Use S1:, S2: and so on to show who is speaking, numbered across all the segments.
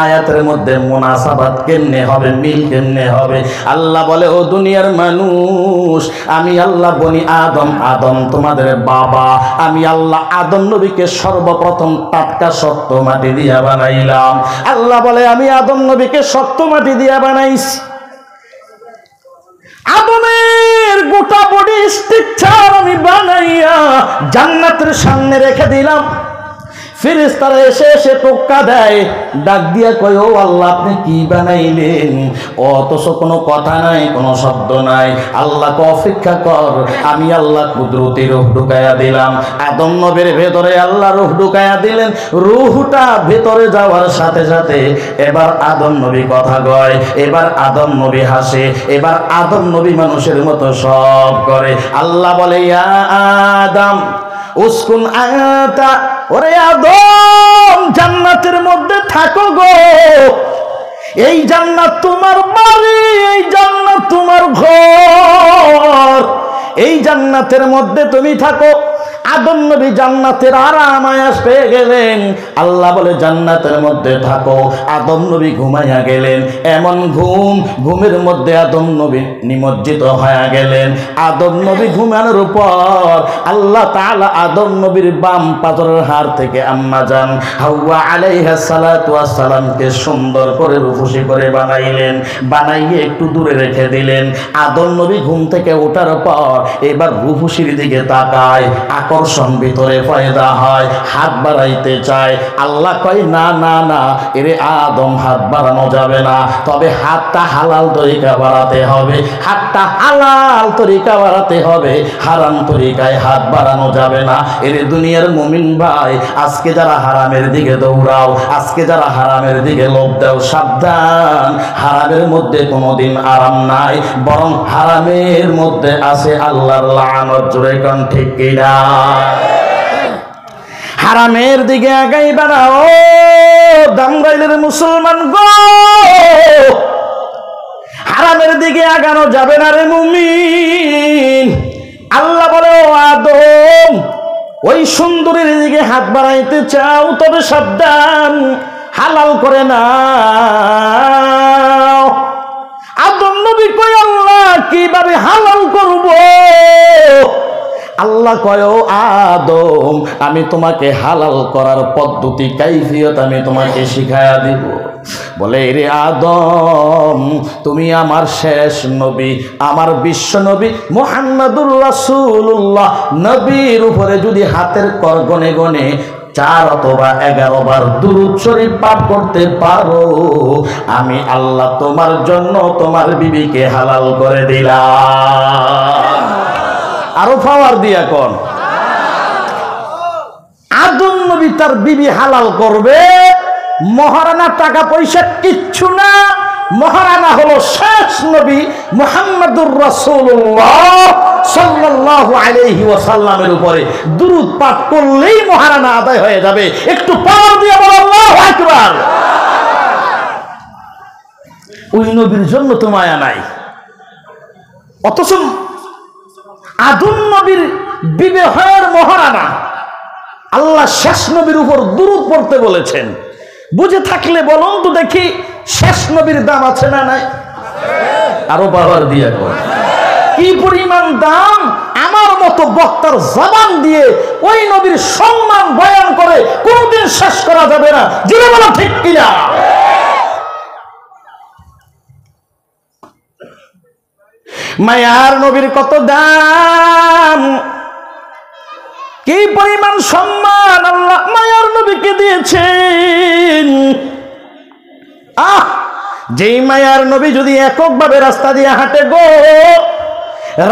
S1: আয়াতের মধ্যে মুনাসাবাত কেমনে হবে, মিল কেমনে হবে? আল্লাহ বলে, ও দুনিয়ার মানুষ, আমি আল্লাহ বনি আদম, আদম তোমাদের বাবা, আমি আল্লাহ আদম নবীকে সর্বপ্রথম টাটকা শক্ত মাটি দিয়া বানাইলাম। আল্লাহ বলে, আমি আদম নবীকে শক্ত মাটি দিয়া বানাইছি। আদমের গোটা বডি স্ট্রাকচার আমি বানাইয়া জান্নাতের সামনে রেখে দিলাম। ফেরেশতারা এসে এসে টোক্কা দেয়, ডাক দিয়া কয়, ও আল্লাহ আপনি কি বানাইলেন? অথচ কোনো কথা নাই, কোনো শব্দ নাই। আল্লাহকে অপেক্ষা কর, আমি আল্লাহ কুদরতি রূহ ঢুকাইয়া দিলাম। আদম নবীর ভেতরে আল্লাহ রূহ ঢুকাইয়া দিলেন। রূহটা ভেতরে যাওয়ার সাথে সাথে এবার আদম নবী কথা কয়, এবার আদম নবী হাসে, এবার আদম নবী মানুষের মতো সব করে। আল্লাহ বলে, ইয়া আদম উসকুন আনতা, ওরে আদম জান্নাতের মধ্যে থাকো গো। এই জান্নাত তোমার বাড়ি, এই জান্নাত তোমার ঘর, এই জান্নাতের মধ্যে তুমি থাকো। আদম নবী জান্নাতের আরাম আয়াস পেয়ে গেলেন। আল্লাহ বলে, জান্নাতের মধ্যে থাকো। আদম নবী ঘুমাইয়া গেলেন। এমন ঘুম, ঘুমের মধ্যে আদম নবী নিমজ্জিত হয়ে গেলেন। আদম নবী ঘুমানোর উপর আল্লাহ তাআলা আদম নবীর বাম পাজরের হাড় থেকে আম্মা জান হাওয়া আলাইহা সালাতু ওয়াস সালামকে সুন্দর করে রূপসী করে বানাইলেন। বানাইয়ে একটু দূরে রেখে দিলেন। আদম নবী ঘুম থেকে ওঠার পর এবার রূপসীর দিকে তাকায়, আকর্ষণ ভিতরে পয়দা হয়, হাত বাড়াইতে চায়। আল্লাহ কয়, না না না, এরে আদম হাত বাড়ানো যাবে না, তবে হাতটা হালাল তরিকা বাড়াতে হবে, হাতটা হালাল তরিকা বাড়াতে হবে, হারাম তরিকায় হাত বাড়ানো যাবে না। এরে দুনিয়ার মুমিন ভাই, আজকে যারা হারামের দিকে দৌড়াও, আজকে যারা হারামের দিকে লোভ দাও, সাবধান, হারামের মধ্যে কোনোদিন আরাম নাই, বরং হারামের মধ্যে আছে আল্লাহর লানত। জোরে কোন ঠিক কিনা? হারামের দিকে আগাইবা না ও দামগাইলের মুসলমান গো, হারামের দিকে আগানো যাবে না রে মুমিন। আল্লাহ বলে, ও আদম, ওই সুন্দরীর দিকে হাত বাড়াইতে চাও, তবে সাবধান, হালাল করে না। আদম নবী কয়, আল্লাহ কিভাবে হালাল করব? আল্লাহ কয়, ও আদম, আমি তোমাকে হালাল করার পদ্ধতি কাইফিয়ত আমি তোমাকে শিখায়া দিব। বলে, রে আদম, তুমি আমার শেষ নবী, আমার বিশ্ব নবী মুহাম্মদুর রাসূলুল্লাহ নবীর উপরে যদি হাতের কর গনে গনে 4 অথবা 11 বার দুরূদ শরীফ পাঠ করতে পারো, আমি আল্লাহ তোমার জন্য তোমার বিবিকে হালাল করে দিলাম। আরো পাওয়ার দিয়া কোন? আদম নবী তার বিবি হালাল করবে। মহারানা টাকা পয়সা কিচ্ছু না, মহারানা হলো শেষ নবী মুহাম্মদুর রাসূলুল্লাহ সাল্লাল্লাহু আলাইহি ওয়াসাল্লামের উপরে দুরূদ পাঠ করলেই মহারানা আদায় হয়ে যাবে। একটু পাওয়ার দিয়ে বলো আল্লাহু আকবার। ওই নবীর জন্য তো মায়া নাই, অথচ আদম নবীর বিবাহের মহারানা আল্লাহ শেষ নবীর উপর দুরূদ পড়তে বলেছেন। বুঝে থাকলে বলুন তো দেখি, শেষ নবীর দাম আছে না নাই? আরো পাওয়ার দিয়া কর। কি পরিমাণ দাম! আমার মতো বক্তার জবান দিয়ে ওই নবীর সম্মান বয়ান করে কোনদিন শেষ করা যাবে না। জেনে বলো ঠিক কিনা? মায়ার নবীর কত দাম, কি পরিমাণ সম্মান আল্লাহ মায়ার নবীকে দিয়েছেন। যেই মায়ার নবী যদি এককভাবে রাস্তা দিয়ে হাঁটে গো,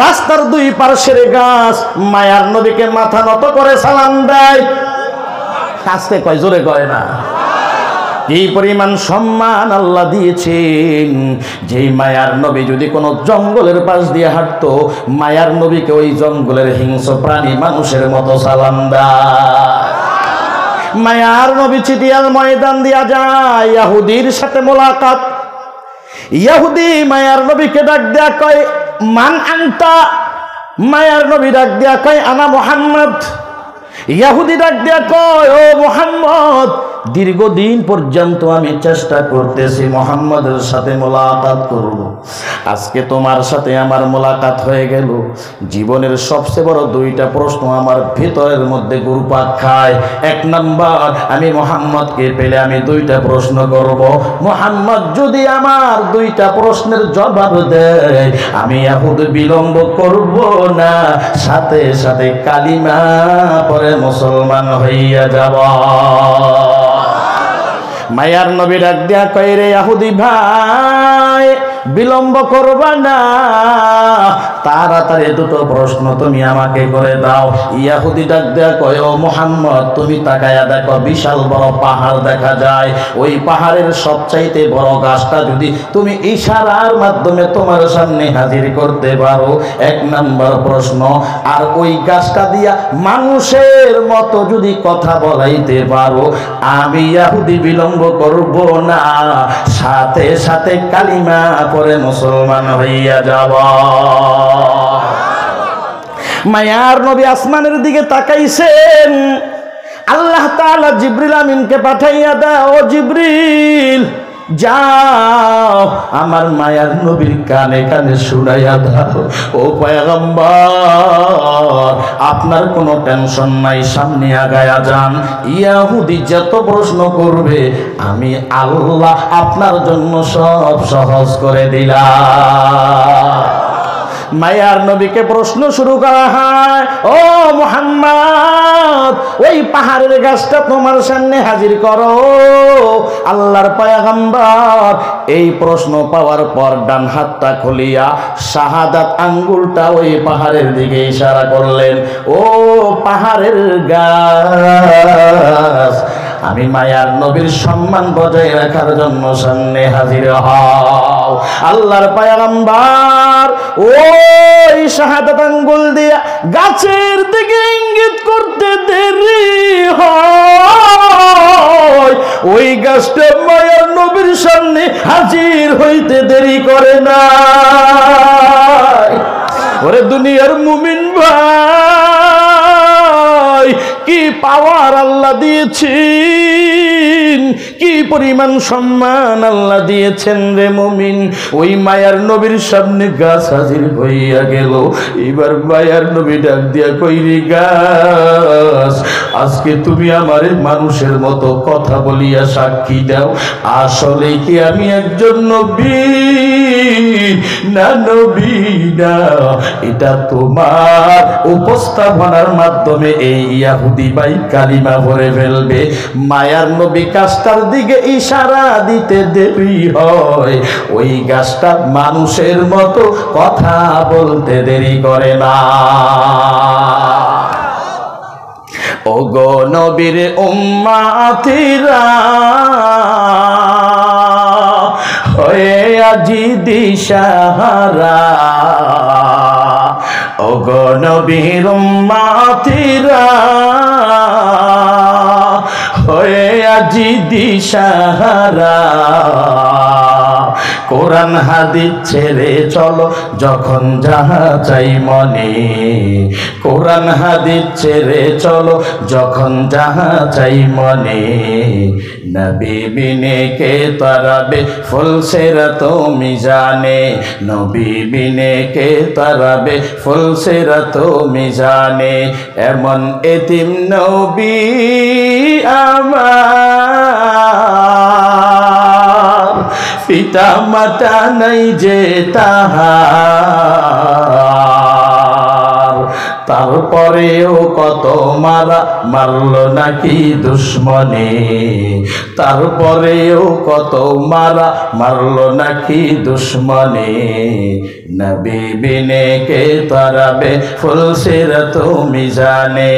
S1: রাস্তার 2 পার্শ্বের গাছ মায়ার নবীকে মাথা নত করে সালাম দেয়। কাছতে কয়, জোরে কয় না। এই পরিমাণ সম্মান আল্লাহ দিয়েছেন। যেই মায়ার নবী যদি কোনো জঙ্গলের পাশ দিয়ে হাঁটতো, মায়ার নবীকে ওই জঙ্গলের হিংস্র প্রাণী মানুষের মতো সালাম দেয়। মায়ার নবী চিটিয়াল ময়দান দিয়া যায়, ইহুদির সাথে মোলাকাত। ইহুদি মায়ার নবীকে ডাক দেয়া কয়, মান আনতা? মায়ার নবী ডাক দেয়া কয়, আনা মুহাম্মদ। ইহুদি ডাক দেয়া কয়, ও মুহাম্মদ, দীর্ঘদিন পর্যন্ত আমি চেষ্টা করতেছি মুহাম্মদের সাথে মোলাকাত করব। আজকে তোমার সাথে আমার মোলাকাত হয়ে গেল। জীবনের সবচেয়ে বড় দুইটা প্রশ্ন আমার ভিতরের মধ্যে ঘুরপাক খায়। এক নাম্বার, আমি মুহাম্মদকে পেলে আমি দুইটা প্রশ্ন করব। মুহাম্মদ যদি আমার দুইটা প্রশ্নের জবাব দেয়, আমি ইহুদ বিলম্ব করব না, সাথে সাথে কালিমা পড়ে মুসলমান হইয়া যাব। মায়ার নবী ডাক দিয়া কয়, রে ইহুদি ভাই, বিলম্ব করবা না, তাড়াতাড়ি দুটো প্রশ্ন তুমি আমাকে করে দাও। ইহুদি ডাক দেয়া কয়, ও মুহাম্মদ, তুমি তাকায়া দেখো, বিশাল বড় পাহাড় দেখা যায়। ওই পাহাড়ের সবচাইতে বড় গাছটা যদি তুমি ইশারার মাধ্যমে তোমার সামনে হাজির করতে পারো, এক নাম্বার প্রশ্ন। আর ওই গাছটা দিয়া মানুষের মতো যদি কথা বলাইতে পারো, আমি ইহুদি বিলম্ব করব না, সাথে সাথে কালিমা পরে মুসলমান হইয়া যাব। মায়ার নবী আসমানের দিকে তাকাইছেন। আল্লাহ তাআলা জিবরিল আমিনকে পাঠাইয়া দাও, ও জিবরিল যাও আমার মায়ার নবীর কানে কানে শুনাইয়া দাও, ও পয়গম্বর আপনার কোনো টেনশন নাই, সামনে আগায়া যান। ইহুদি যত প্রশ্ন করবে আমি আল্লাহ আপনার জন্য সব সহজ করে দিলাম। মায়ার নবীকে প্রশ্ন শুরু করা হয়, ও মুহাম্মদ, ওই পাহাড়ের গাছটা তোমার সামনে হাজির করো। আল্লাহর পয়গম্বর এই প্রশ্ন পাওয়ার পর ডান হাতটা খুলিয়া শাহাদাত আঙ্গুলটা ওই পাহাড়ের দিকে ইশারা করলেন, ও পাহাড়ের গাছ, আমি মায়ার নবীর সম্মান বজায় রাখার জন্য সামনে হাজির হও। আল্লাহর পয়গম্বর ওই শাহাদাত আঙ্গুল দিয়া গাছের দিকে ইঙ্গিত করতে দেরি হয়, ওই গাছটা মায়ার নবীর সামনে হাজির হইতে দেরি করে না। ওরে দুনিয়ার মুমিন ভাই, কি পাওয়ার আল্লাহ দিয়েছেন, কি পরিমাণ সম্মান আল্লাহ দিয়েছেন রে মুমিন। ওই মায়ার নবীর সামনে গাছ হাজির হইয়া গেল। এবার মায়ার নবী ডাক দিয়া কইরি, গাছ, আজকে তুমি আমারে মানুষের মতো কথা বলিয়া সাক্ষী দাও, আসলে কি আমি একজন নবী না নবী না? এটা তোমার উপস্থাপনার মাধ্যমে এই ইহুদি ভাই কালিমা পড়ে ফেলবে। মায়ার নবী গাছটার দিকে ইশারা দিতে দেরি হয়, ওই গাছটা মানুষের মতো কথা বলতে দেরি করে না। ওগো নবীর উম্মাতিরা হয়ে আজি দিশাহারা, ওগো নবীর উম্মাতিরা হয়ে আজি দিশাহারা, কোরআন হাদিস ছেড়ে চলো যখন যাহা চাই মনে, কোরআন হাদিস ছেড়ে চলো যখন যাহা চাই মনে, নবী বিনে কে তারাবে ফুলসিরাত মিজানে, নবী বিনে কে তারাবে ফুলসিরাত মিজানে, এমন এতিম নবী আমার, পিতা মাতা নাই যে তাহার, তারপরেও কত মারা মারলো নাকি দুশ্মনে, তারপরেও কত মারা মারলো নাকি দুশ্মনে, নবী বিনে কে তারাবে ফুলসিরাত মিজানে,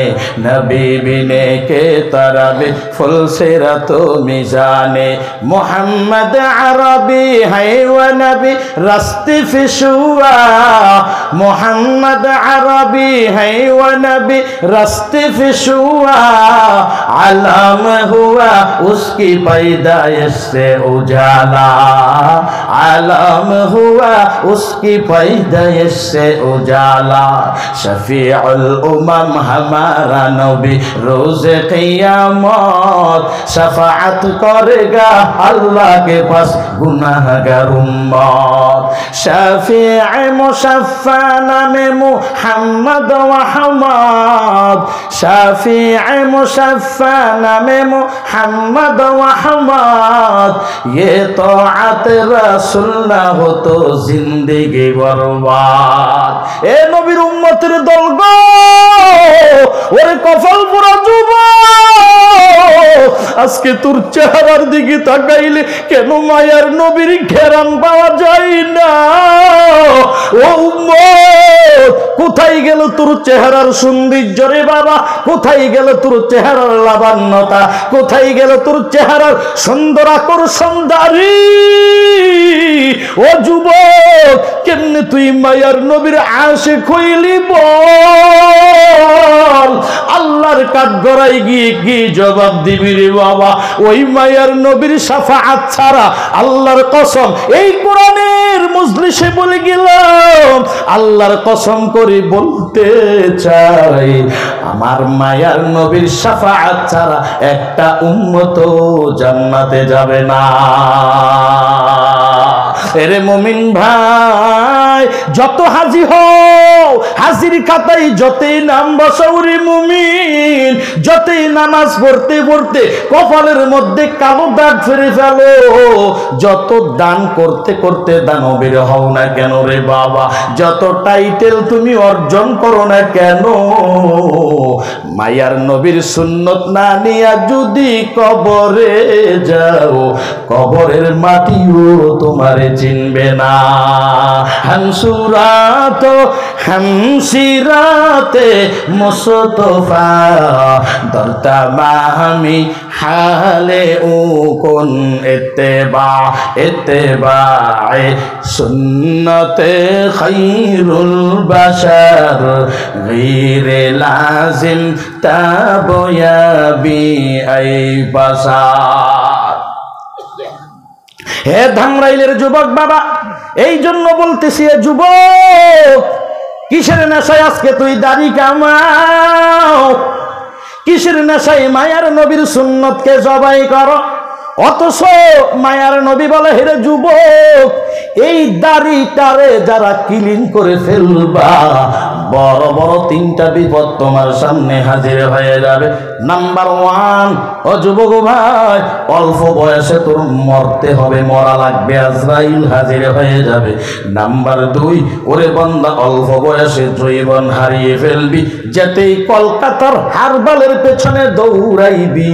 S1: নবী বিনে কে তারাবে ফুলসিরাত মিজানে, মুহাম্মদ আরবি है व नबी रस्ते फिशुआ, मुहम्मद अरबी है व नबी रस्ते फिशुआ, आलम हुआ उसकी पैदाइश से उजाला, आलम हुआ उसकी पैदा से उजाला शफीउल उमम हमारा नबी रोज क़यामत शफाअत करेगा अल्लाह के पास गुनाहगार उम्मत शफीए मुशफ़्फ़ा नामे मुहम्मद व अहमद शफीए मुशफ़्फ़ा नामे मुहम्मद व अहमद ये तौअत रसूल ना हो तो जिंदगी बर्बाद ए नबीर उम्मतेर दल गो ওরে কপাল পোড়া যুবক আজকে তোর চেহারার দিকে তাকাইলে কেন মায়ার নবীর ঘেরান পাওয়া যায় না ও উম্মত কোথায় গেল তোর চেহারার সৌন্দর্য রে বাবা কোথায় গেল তোর চেহারার লাবণ্যতা কোথায় গেল তোর চেহারার সুন্দর আকর্ষণদারি ও যুবক কেমনে তুই মায়ার নবীর আশিক হইলি বল আল্লাহর কাঠগড়ায় গিয়ে কি জবাব দিবি রে বাবা ওই মায়ার নবীর শাফাআত ছাড়া আল্লাহর কসম এই কোরআনের মজলিসে বলে গেলাম আল্লাহর কসম করে বলতে চাই আমার মায়ার নবীর শাফাআত ছাড়া একটা উম্মতও জান্নাতে যাবে না এরে মুমিন ভাই যত হাজি হও হাজির খাতায় যতই নাম বসাও রে মুমিন যতই নামাজ পড়তে পড়তে কপালের মধ্যে কালো দাগ ফেলে ফেলো যত দান করতে করতে দানবীর হও না কেন রে বাবা যত টাইটেল তুমি অর্জন করো না কেন মায়ার নবীর সুন্নত না নিয়া যদি কবরে যাও কবরের মাটিও তোমারে চিনবে না হামসুরাত হামসিরাতে মুস্তফা দরতা মাহমি হালে ও কোন ইত্তেবায়ে সুন্নতে খায়রুল বাশার গয়রে লাজিম তাবয়াবি আই বাশার হে ধামরাইলের যুবক বাবা এই জন্য বলতেছি এ যুবক কিসের নেশায় আজকে তুই দাড়ি কামাও কিসের নেশায় মায়ার নবীর সুন্নতকে জবাই করো অথচ মায়ার নবী বলে হে যুবক এই দাড়িটারে যারা ক্লিন করে ফেলবা বড় বড় তিনটা বিপদ তোমার সামনে হাজির হয়ে যাবে নাম্বার 1 ও যুবক ভাই অল্প বয়সে তোর মরতে হবে মরা লাগবে আজরাইল হাজির হয়ে যাবে নাম্বার 2 ওরে বান্দা অল্প বয়সে যৌবন হারিয়ে ফেলবি যেতেই কলকাতার হারবালের পেছনে দৌড়াইবি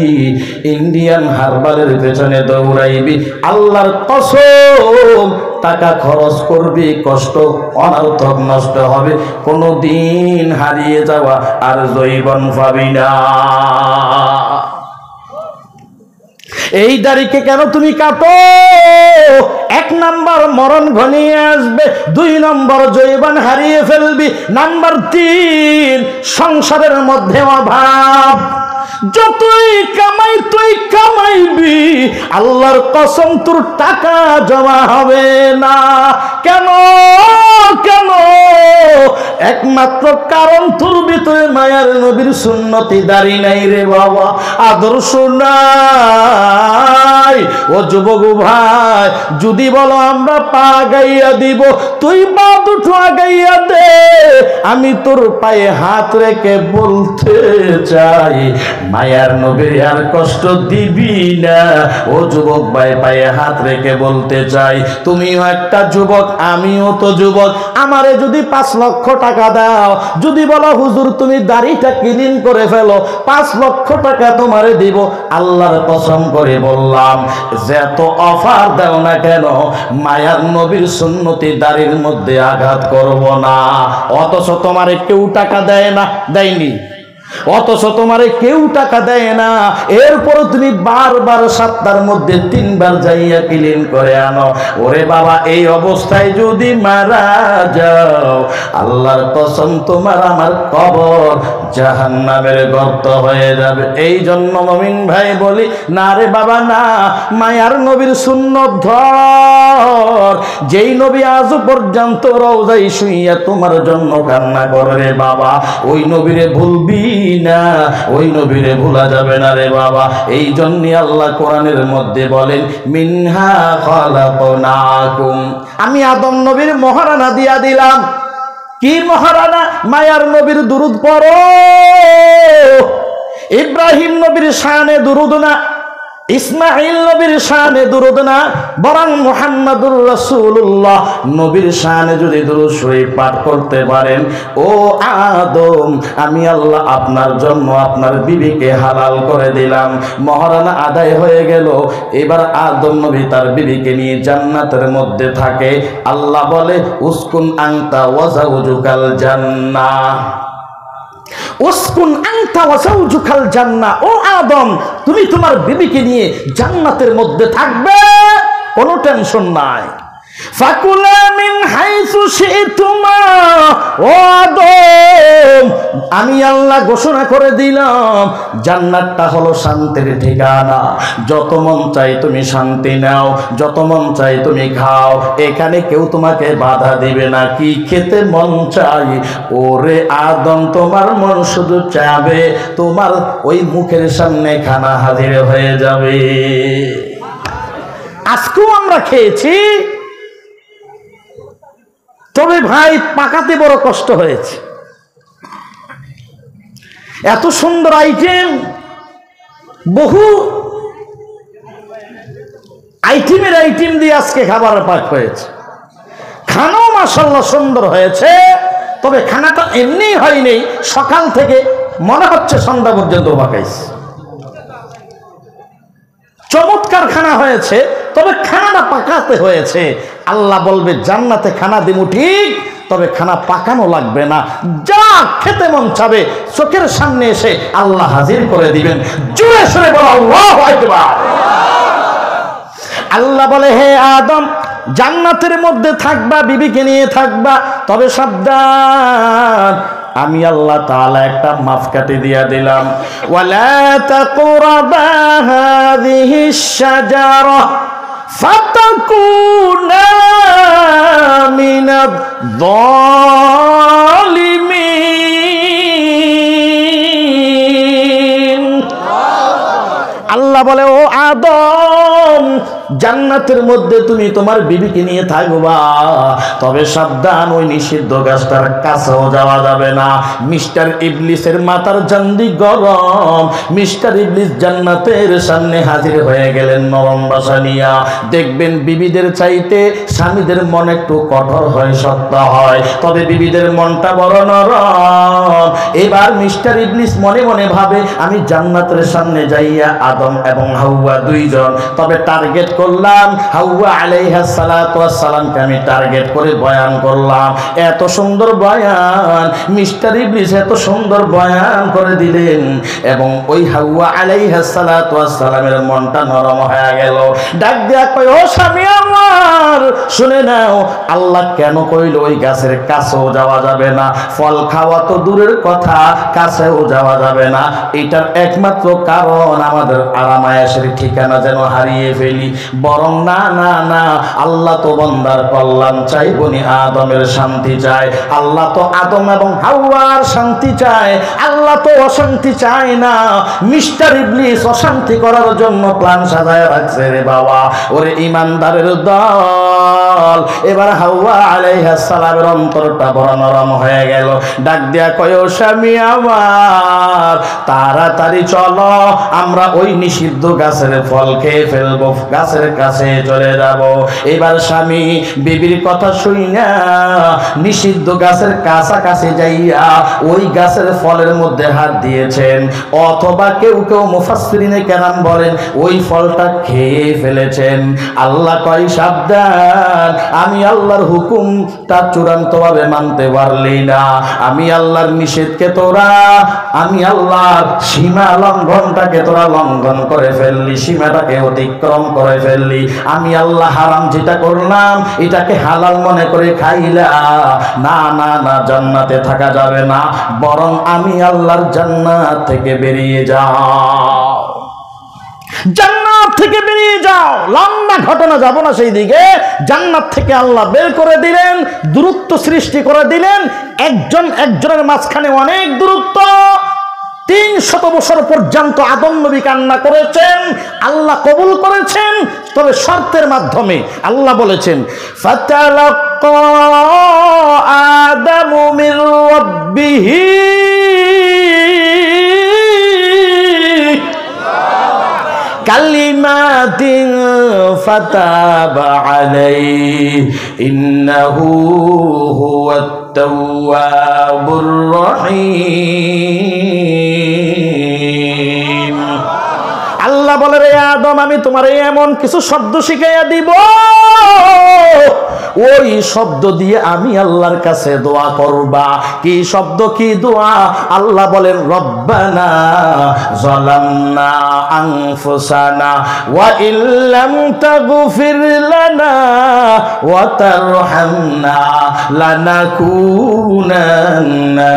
S1: ইন্ডিয়ান হারবালের পেছনে দৌড়াইবি আল্লাহর কসম টাকা খরচ করবি কষ্ট অনর্থক নষ্ট হবে কোনদিন হারিয়ে যাওয়া আর যৌবন পাবি না এই দাড়িকে কেন তুমি কাটো 1 নাম্বার মরণ ঘনিয়ে আসবে 2 নাম্বার যৌবন হারিয়ে ফেলবি নাম্বার 3 সংসারের মধ্যে অভাব যতই কামাই তুই কামাইবি আল্লাহর কসম তোর টাকা জমা হবে না কেন কেন একমাত্র কারণ তোর ভিতরে মায়ার নবীর সুন্নতি দাড়ি নাই রে বাবা আদর্শ নাই ও যুবক ভাই যদি বলো আমরা পা গাইয়া দিব তুই পা দুটো আগাইয়া দে আমি তোর পায়ে হাত রেখে বলতে চাই মায়ার নবীর আর কষ্ট দিবি না ও যুবক ভাই পায়ে হাত রেখে বলতে চাই তুমিও একটা যুবক আমিও তো যুবক আমারে যদি 5 লক্ষ টাকা দাও যদি বলো হুজুর তুমি দাড়িটা ক্লিন করে ফেলো 5 লক্ষ টাকা তোমারে দিব আল্লাহর কসম করে বললাম যত অফার দাও না কেন মায়ার নবীর সুন্নতি দাড়ির মধ্যে আঘাত করব না অথচ তোমারে কেউ টাকা দেয় না দেয়নি অথচ তোমারে কেউ টাকা দেয় না, এরপরও তুমি বারবার সপ্তাহের মধ্যে 3 বার যাইয়া ক্লিন করে আনো। ওরে বাবা, এই অবস্থায় যদি মারা যাও, আল্লাহর কসম তোমার আমার কবর জাহান্নামের গর্ত হয়ে যাবে। এই জন্য মুমিন ভাই বলি, না রে বাবা না, মায়ার নবীর সুন্নত ধর। যেই নবী আজ পর্যন্ত রওজায় শুইয়া তোমার জন্য কান্না করে রে বাবা, ওই নবীরে ভুলবি না, ওই নবীরে ভুলা যাবে না রে বাবা। এই জন্য আল্লাহ কোরআনের মধ্যে বলেন, মিনহা খালাকনাকুম, আমি আদম নবীর মহারানা দিয়া দিলাম। কি মহারানা? মায়ার নবীর দুরুদ পড়ো। ইব্রাহিম নবীর শানে দুরুদ না, ইসমাইল নবীর শানে দুরুদ না, বরং মুহাম্মদুর রাসূলুল্লাহ নবীর শানে যদি দুরূদ শরীফ পাঠ করতে পারেন, ও আদম, আমি আল্লাহ আপনার জন্য আপনার বিবিকে হালাল করে দিলাম। মহারানা আদায় হয়ে গেল। এবার আদম নবী তার বিবিকে নিয়ে জান্নাতের মধ্যে থাকে। আল্লাহ বলে, উসকুন আনতা ওয়া যাওজুকাল জান্নাহ, উসকুন আনতা ওয়া যাওজুকাল জান্নাহ। ও আদম, তুমি তোমার বিবিকে নিয়ে জান্নাতের মধ্যে থাকবে, কোনো টেনশন নাই। ফাকুলা মিন হাইসু শিতুমা, ও আদম, আমি আল্লাহ ঘোষণা করে দিলাম, জান্নাতটা হলো শান্তির ঠিকানা। যত মন চাই তুমি শান্তি নাও, যত মন চাই তুমি খাও, এখানে কেউ তোমাকে বাধা দিবে না। কি খেতে মন চাই? ওরে আদম, তোমার মন শুধু চাবে, তোমার ওই মুখের সামনে খানা হাজির হয়ে যাবে। আজকেও আমরা খেয়েছি, তবে ভাই পাকাতে বড় কষ্ট হয়েছে। এত সুন্দর আইটেম, বহু আইটেমের আইটেম দিয়ে আজকে খাবার পাক হয়েছে। খানাও মাশাআল্লাহ সুন্দর হয়েছে, তবে খানাটা এমনি হয়নি, সকাল থেকে মনে হচ্ছে সন্ধ্যা পর্যন্ত পাকাইছে। চমৎকার খানা হয়েছে, তবে খানাটা পাকাতে হয়েছে। আল্লাহ বলবে, জান্নাতে খানা দিমু ঠিক, তবে খানা পাকানো লাগবে না, যা খেতে মন চাবে চোখের সামনে এসে আল্লাহ হাজির করে দিবেন। জোরে সরে বলো আল্লাহু আকবার। আল্লাহ বলে, হে আদম, জান্নাতের মধ্যে থাকবা, বিবিকে নিয়ে থাকবা, তবে সাবধান, আমি আল্লাহ তাআলা একটা মাপকাঠি দিয়া দিলাম। ওয়ালা তাকরাবা হাযিহিশ শাজারা ফাতাকুনা মিনাদ যালিমিন। আল্লাহ বলে, ও আদম, জান্নাতের মধ্যে তুমি তোমার বিবিকে নিয়ে থাকবা, তবে সাবধান, ওই নিষিদ্ধ গাছটার কাছেও যাওয়া যাবে না। মিস্টার ইবলিসের মাথার জান্দি গরম। মিস্টার ইবলিস জান্নাতের সামনে হাজির হয়ে গেলেন নরম ভাষা নিয়া। দেখবেন বিবিদের চাইতে স্বামীদের মন একটু কঠোর হয়, শক্ত হয়, তবে বিবিদের মনটা বড় নরম। এবার মিস্টার ইবলিস মনে মনে ভাবে, আমি জান্নাতের সামনে যাইয়া আদম এবং হাওয়া দুইজন, তবে টার্গেট করলাম হাওয়া আলাইহিস সালাতু ওয়াস সালামকে আমি টার্গেট করে বয়ান করলাম। এত সুন্দর বয়ান মিস্টার ইবলিস এত সুন্দর বয়ান করে দিলেন, এবং ওই হাওয়া আলাইহিস সালাতু ওয়াস সালামের মনটা নরম হয়ে গেল। ডাক দিয়া কয়, ও স্বামী আমার, শুনে নাও, আল্লাহ কেন কইল ওই গাছের কাছেও যাওয়া যাবে না? ফল খাওয়া তো দূরের কথা, কাছেও যাওয়া যাবে না। এটার একমাত্র কারণ আমাদের আরামায়েশের ঠিকানা যেন হারিয়ে ফেলি। বরং না না না, আল্লাহ তো বান্দার কল্যাণ চাই, বনি আদমের শান্তি চায়। আল্লাহ তো আদম এবং হাওয়ার শান্তি চায়, আল্লাহ তো অশান্তি চায় না। মিস্টার ইবলিস অশান্তি করার জন্য প্ল্যান সাজায় রাখছে রে বাবা। ওরে ইমানদারের দল, এবার হাওয়া আলাইহিস সালামের অন্তরটা বড় নরম হয়ে গেল। ডাক দিয়া কয়, ও স্বামী আমার, তাড়াতাড়ি চলো, আমরা ওই নিষিদ্ধ গাছের ফল খেয়ে ফেলবো, গাছের গাছের কাছে চলে যাব। এবার স্বামী বিবির কথা শুইনা নিষিদ্ধ গাছের কাছাকাছি যাইয়া ওই গাছের ফলের মধ্যে হাত দিয়েছেন, অথবা কেউ কেউ মুফাসসিরিনে কেরাম বলেন ওই ফলটা খেয়ে ফেলেছেন। আল্লাহ কয় সাবধান, আমি আল্লাহর হুকুমটা চূড়ান্তভাবে মানতে পারলি না, আমি আল্লাহর নিষেধকে তোরা, আমি আল্লাহর সীমা লঙ্ঘনটাকে তোরা লঙ্ঘন করে ফেললি, সীমাটাকে অতিক্রম করে ফেললি। আমি আল্লাহ হারাম যেটা করলাম এটাকে হালাল মনে করে খাইলা, না না না, জান্নাতে থাকা যাবে না, বরং আমি আল্লাহর জান্নাত থেকে বেরিয়ে যাও, জান্নাত থেকে বেরিয়ে যাও। লম্বা ঘটনা, যাব না সেই দিকে। জান্নাত থেকে আল্লাহ বের করে দিলেন, দূরত্ব সৃষ্টি করে দিলেন, একজন একজনের মাঝখানে অনেক দূরত্ব। 300 বছর পর্যন্ত আদম নবী কান্না করেছেন, আল্লাহ কবুল করেছেন, তবে শর্তের মাধ্যমে। আল্লাহ বলেছেন ফাতালাক্কা আদামু মির রাব্বিহি কালিমাতিন ফাতাবা আলাইহি ইন্নাহু হুয়াত তাওয়াবুর রহিম। আল্লাহ বলে, রে আদম, আমি তোমার এমন কিছু শব্দ শিখাইয়া দিব, ওই শব্দ দিয়ে আমি আল্লাহর কাছে দোয়া করবা। কি শব্দ, কি দোয়া? আল্লাহ বলেন রব্বানা যালামনা আনফুসানা ওয়া ইল্লাম তাগফির লানা ওয়া তারহামনা লানাকুনান্না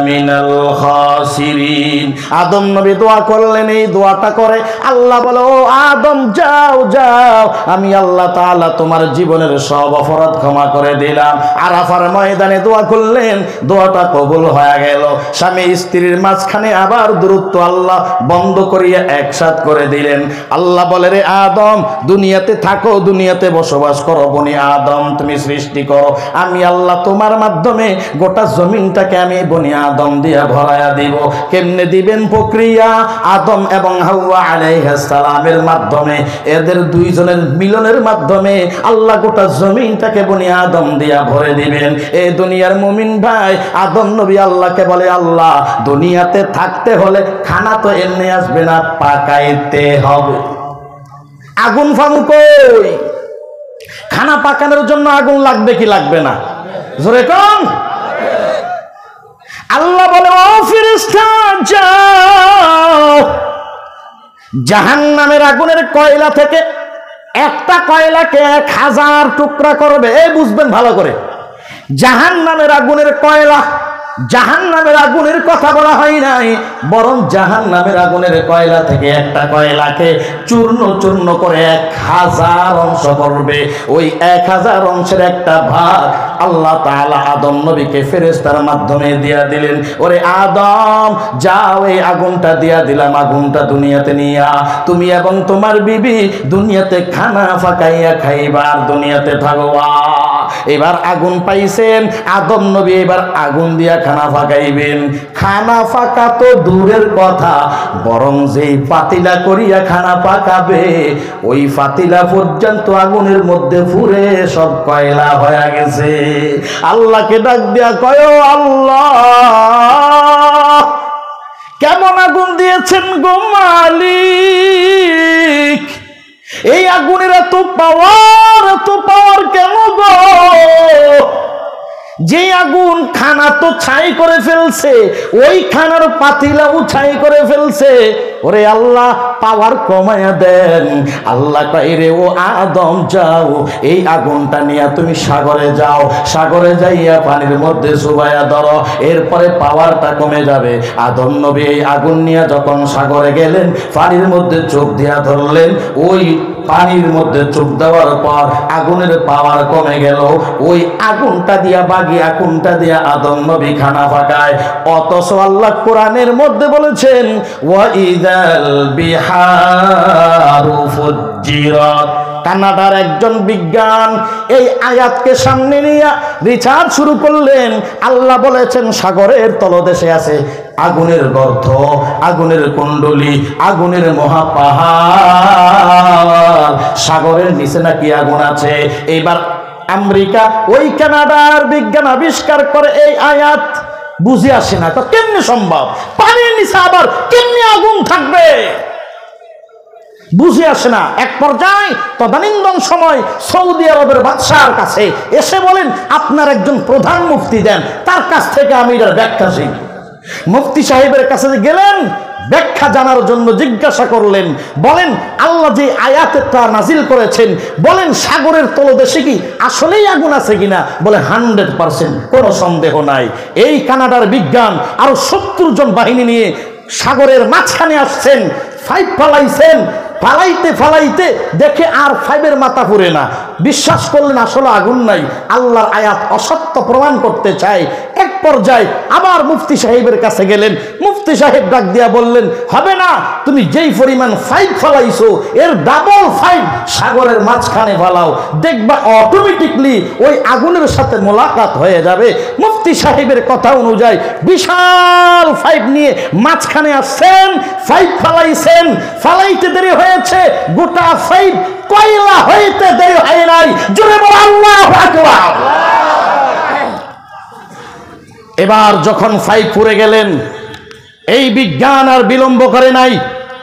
S1: মিনাল খাসিরিন। আদম নবী দোয়া করলেন, এই দোয়াটা করে আল্লাহ বলে, ও আদম যাও যাও, আমি আল্লাহ তাআলা তোমার জীবনের সব অপরাধ ক্ষমা করে দিলাম। আরাফার ময়দানে দোয়া করলেন, দোয়াটা কবুল হয়ে গেল। স্বামী স্ত্রীর মাঝখানে আবার দূরত্ব আল্লাহ বন্ধ করিয়া একসাথ করে দিলেন। আল্লাহ বলে, রে আদম, দুনিয়াতে থাকো, দুনিয়াতে বসবাস করো, বনি আদম তুমি সৃষ্টি করো, আমি আল্লাহ তোমার মাধ্যমে গোটা জমিনটাকে আমি বনি আদম দিয়া ভরাইয়া দিব। কেমনে দিবেন? প্রক্রিয়া আদম এবং হাওয়া আলাইহিস সালামের মাধ্যমে, এদের দুইজনের মিলনের মাধ্যমে আল্লাহ গোটা জমিনটাকে বনি আদম দিয়া ভরে দিবেন। এই দুনিয়ার মুমিন ভাই, আদম নবী আল্লাহকে বলে, আল্লাহ দুনিয়াতে থাকতে হলে খানা তো এমনি আসবে না, পাকাইতে হবে। আগুন ফানু কই? খানা পাকানোর জন্য আগুন লাগবে কি লাগবে না? জোরে কোন? আল্লাহ বলে, ও ফেরেশতা যাও, জাহান্নামের আগুনের কয়লা থেকে একটা কয়লাকে 1000 টুকরা করবে। এই বুঝবেন ভালো করে, জাহান্নামের আগুনের কয়লা, জাহান্নামের আগুনের কথা বলা হয় নাই, বরং জাহান্নামের আগুনের কয়লা থেকে একটা কয়লাকে চূর্ণ চূর্ণ করে 1000 অংশ করবে। ওই 1000 অংশের একটা ভাগ আল্লাহ তাআলা আদম নবীকে ফেরেশতার মাধ্যমে দিয়া দিলেন। ওরে আদম যাও, এই আগুনটা দিয়া দিলাম, আগুনটা দুনিয়াতে নিয়া তুমি এবং তোমার বিবি দুনিয়াতে খানা ফাঁকাইয়া খাইবার, দুনিয়াতে থাকবা। এবার আগুন পাইছেন আদম নবী, এবার আগুন দিয়া খানা ফাঁকাইবেন। খানা ফাঁকা তো দূরের কথা, বরং যেই পাতিলা করিয়া খানা পাকাবে ওই পাতিলা পর্যন্ত আগুনের মধ্যে পুরে সব কয়লা হয়ে গেছে। আল্লাহকে ডাক দিয়া কয়, আল্লাহ কেমন আগুন দিয়েছেন গো মালিক, এই আগুনের এত পাওয়ার কেন গো? যে আগুন খানা তো ছাই করে ফেলছে, ওই খানার পাতিলাও ছাই করে ফেলছে। ওরে আল্লাহ পাওয়ার কমায়া দেন। আল্লাহ কয়, রে ও আদম যাও, এই আগুনটা নিয়ে তুমি সাগরে যাও, সাগরে যাইয়া পানির মধ্যে চুবাইয়া ধরো, এরপরে পাওয়ারটা কমে যাবে। আদম নবী এই আগুন নিয়ে যখন সাগরে গেলেন, পানির মধ্যে চোখ দিয়া ধরলেন, ওই পানির মধ্যে চোখ দেওয়ার পর আগুনের পাওয়ার কমে গেল। ওই আগুনটা দিয়া, বাগি আগুনটা দিয়া আদম নবী খানা পাকায়। অথচ আল্লাহ কোরআনের মধ্যে বলেছেন, ওয়া ইযাল বিহারু ফুজ্জিরাত কানাডার একজন বিজ্ঞান এই আয়াতকে সামনে নিয়ে রিসার্চ শুরু করলেন। আল্লাহ বলেছেন সাগরের তলদেশে আছে আগুনের গর্ত, আগুনের কুণ্ডলী, আগুনের মহাপাহাড়, সাগরের নিচে নাকি আগুন আছে। এইবার আমেরিকা ওই কানাডার বিজ্ঞান আবিষ্কার করে এই আয়াত, বুঝে আসে না তো কেমনে সম্ভব, পানির নিচে আবার কেমনে আগুন থাকবে, বুঝে আসে না। এক পর্যায়ে তদানীন্তন সময় সৌদি আরবের বাদশাহর কাছে এসে বলেন আপনার একজন প্রধান মুফতি দেন, তার কাছ থেকে আমি এটার ব্যাখ্যা শিখব। মুফতি সাহেবের কাছে গেলেন, ব্যাখ্যা জানার জন্য জিজ্ঞাসা করলেন, বলেন আল্লাহ যে আয়াতটা নাজিল করেছেন, বলেন সাগরের তলদেশে কি আসলেই আগুন আছে কিনা? বলে 100%, কোনো সন্দেহ নাই। এই কানাডার বিজ্ঞান আরো 70 জন বাহিনী নিয়ে সাগরের মাঝখানে আসছেন, ফাইভ ফালাইছেন, ফালাইতে ফালাইতে দেখে আর ফাইভের মাথা পুরে না, বিশ্বাস করলেন আসলে আগুন নাই। আল্লাহর আয়াত অসত্য প্রমাণ করতে চায়। এক পর্যায়ে আবার মুফতি সাহেবের কাছে গেলেন, মুফতি সাহেব ডাক দিয়া বললেন হবে না, তুমি যেই পরিমাণ ফাইভ ফালাইছো এর ডাবল ফাইভ সাগরের মাঝখানে ফালাও, দেখবা অটোমেটিকলি ওই আগুনের সাথে মোলাকাত হয়ে যাবে। মুফতি সাহেবের কথা অনুযায়ী বিশাল ফাইভ নিয়ে মাঝখানে আসছেন, ফাইভ ফালাইছেন, ফালাইতে দেরি হয়েছে, গোটা ফাইভ কয়লা হইতে দেরি হয় নাই। জোরে বল আল্লাহু আকবার। এবার যখন ফাইভ পুড়ে গেলেন, এই বিজ্ঞান আর বিলম্ব করে নাই,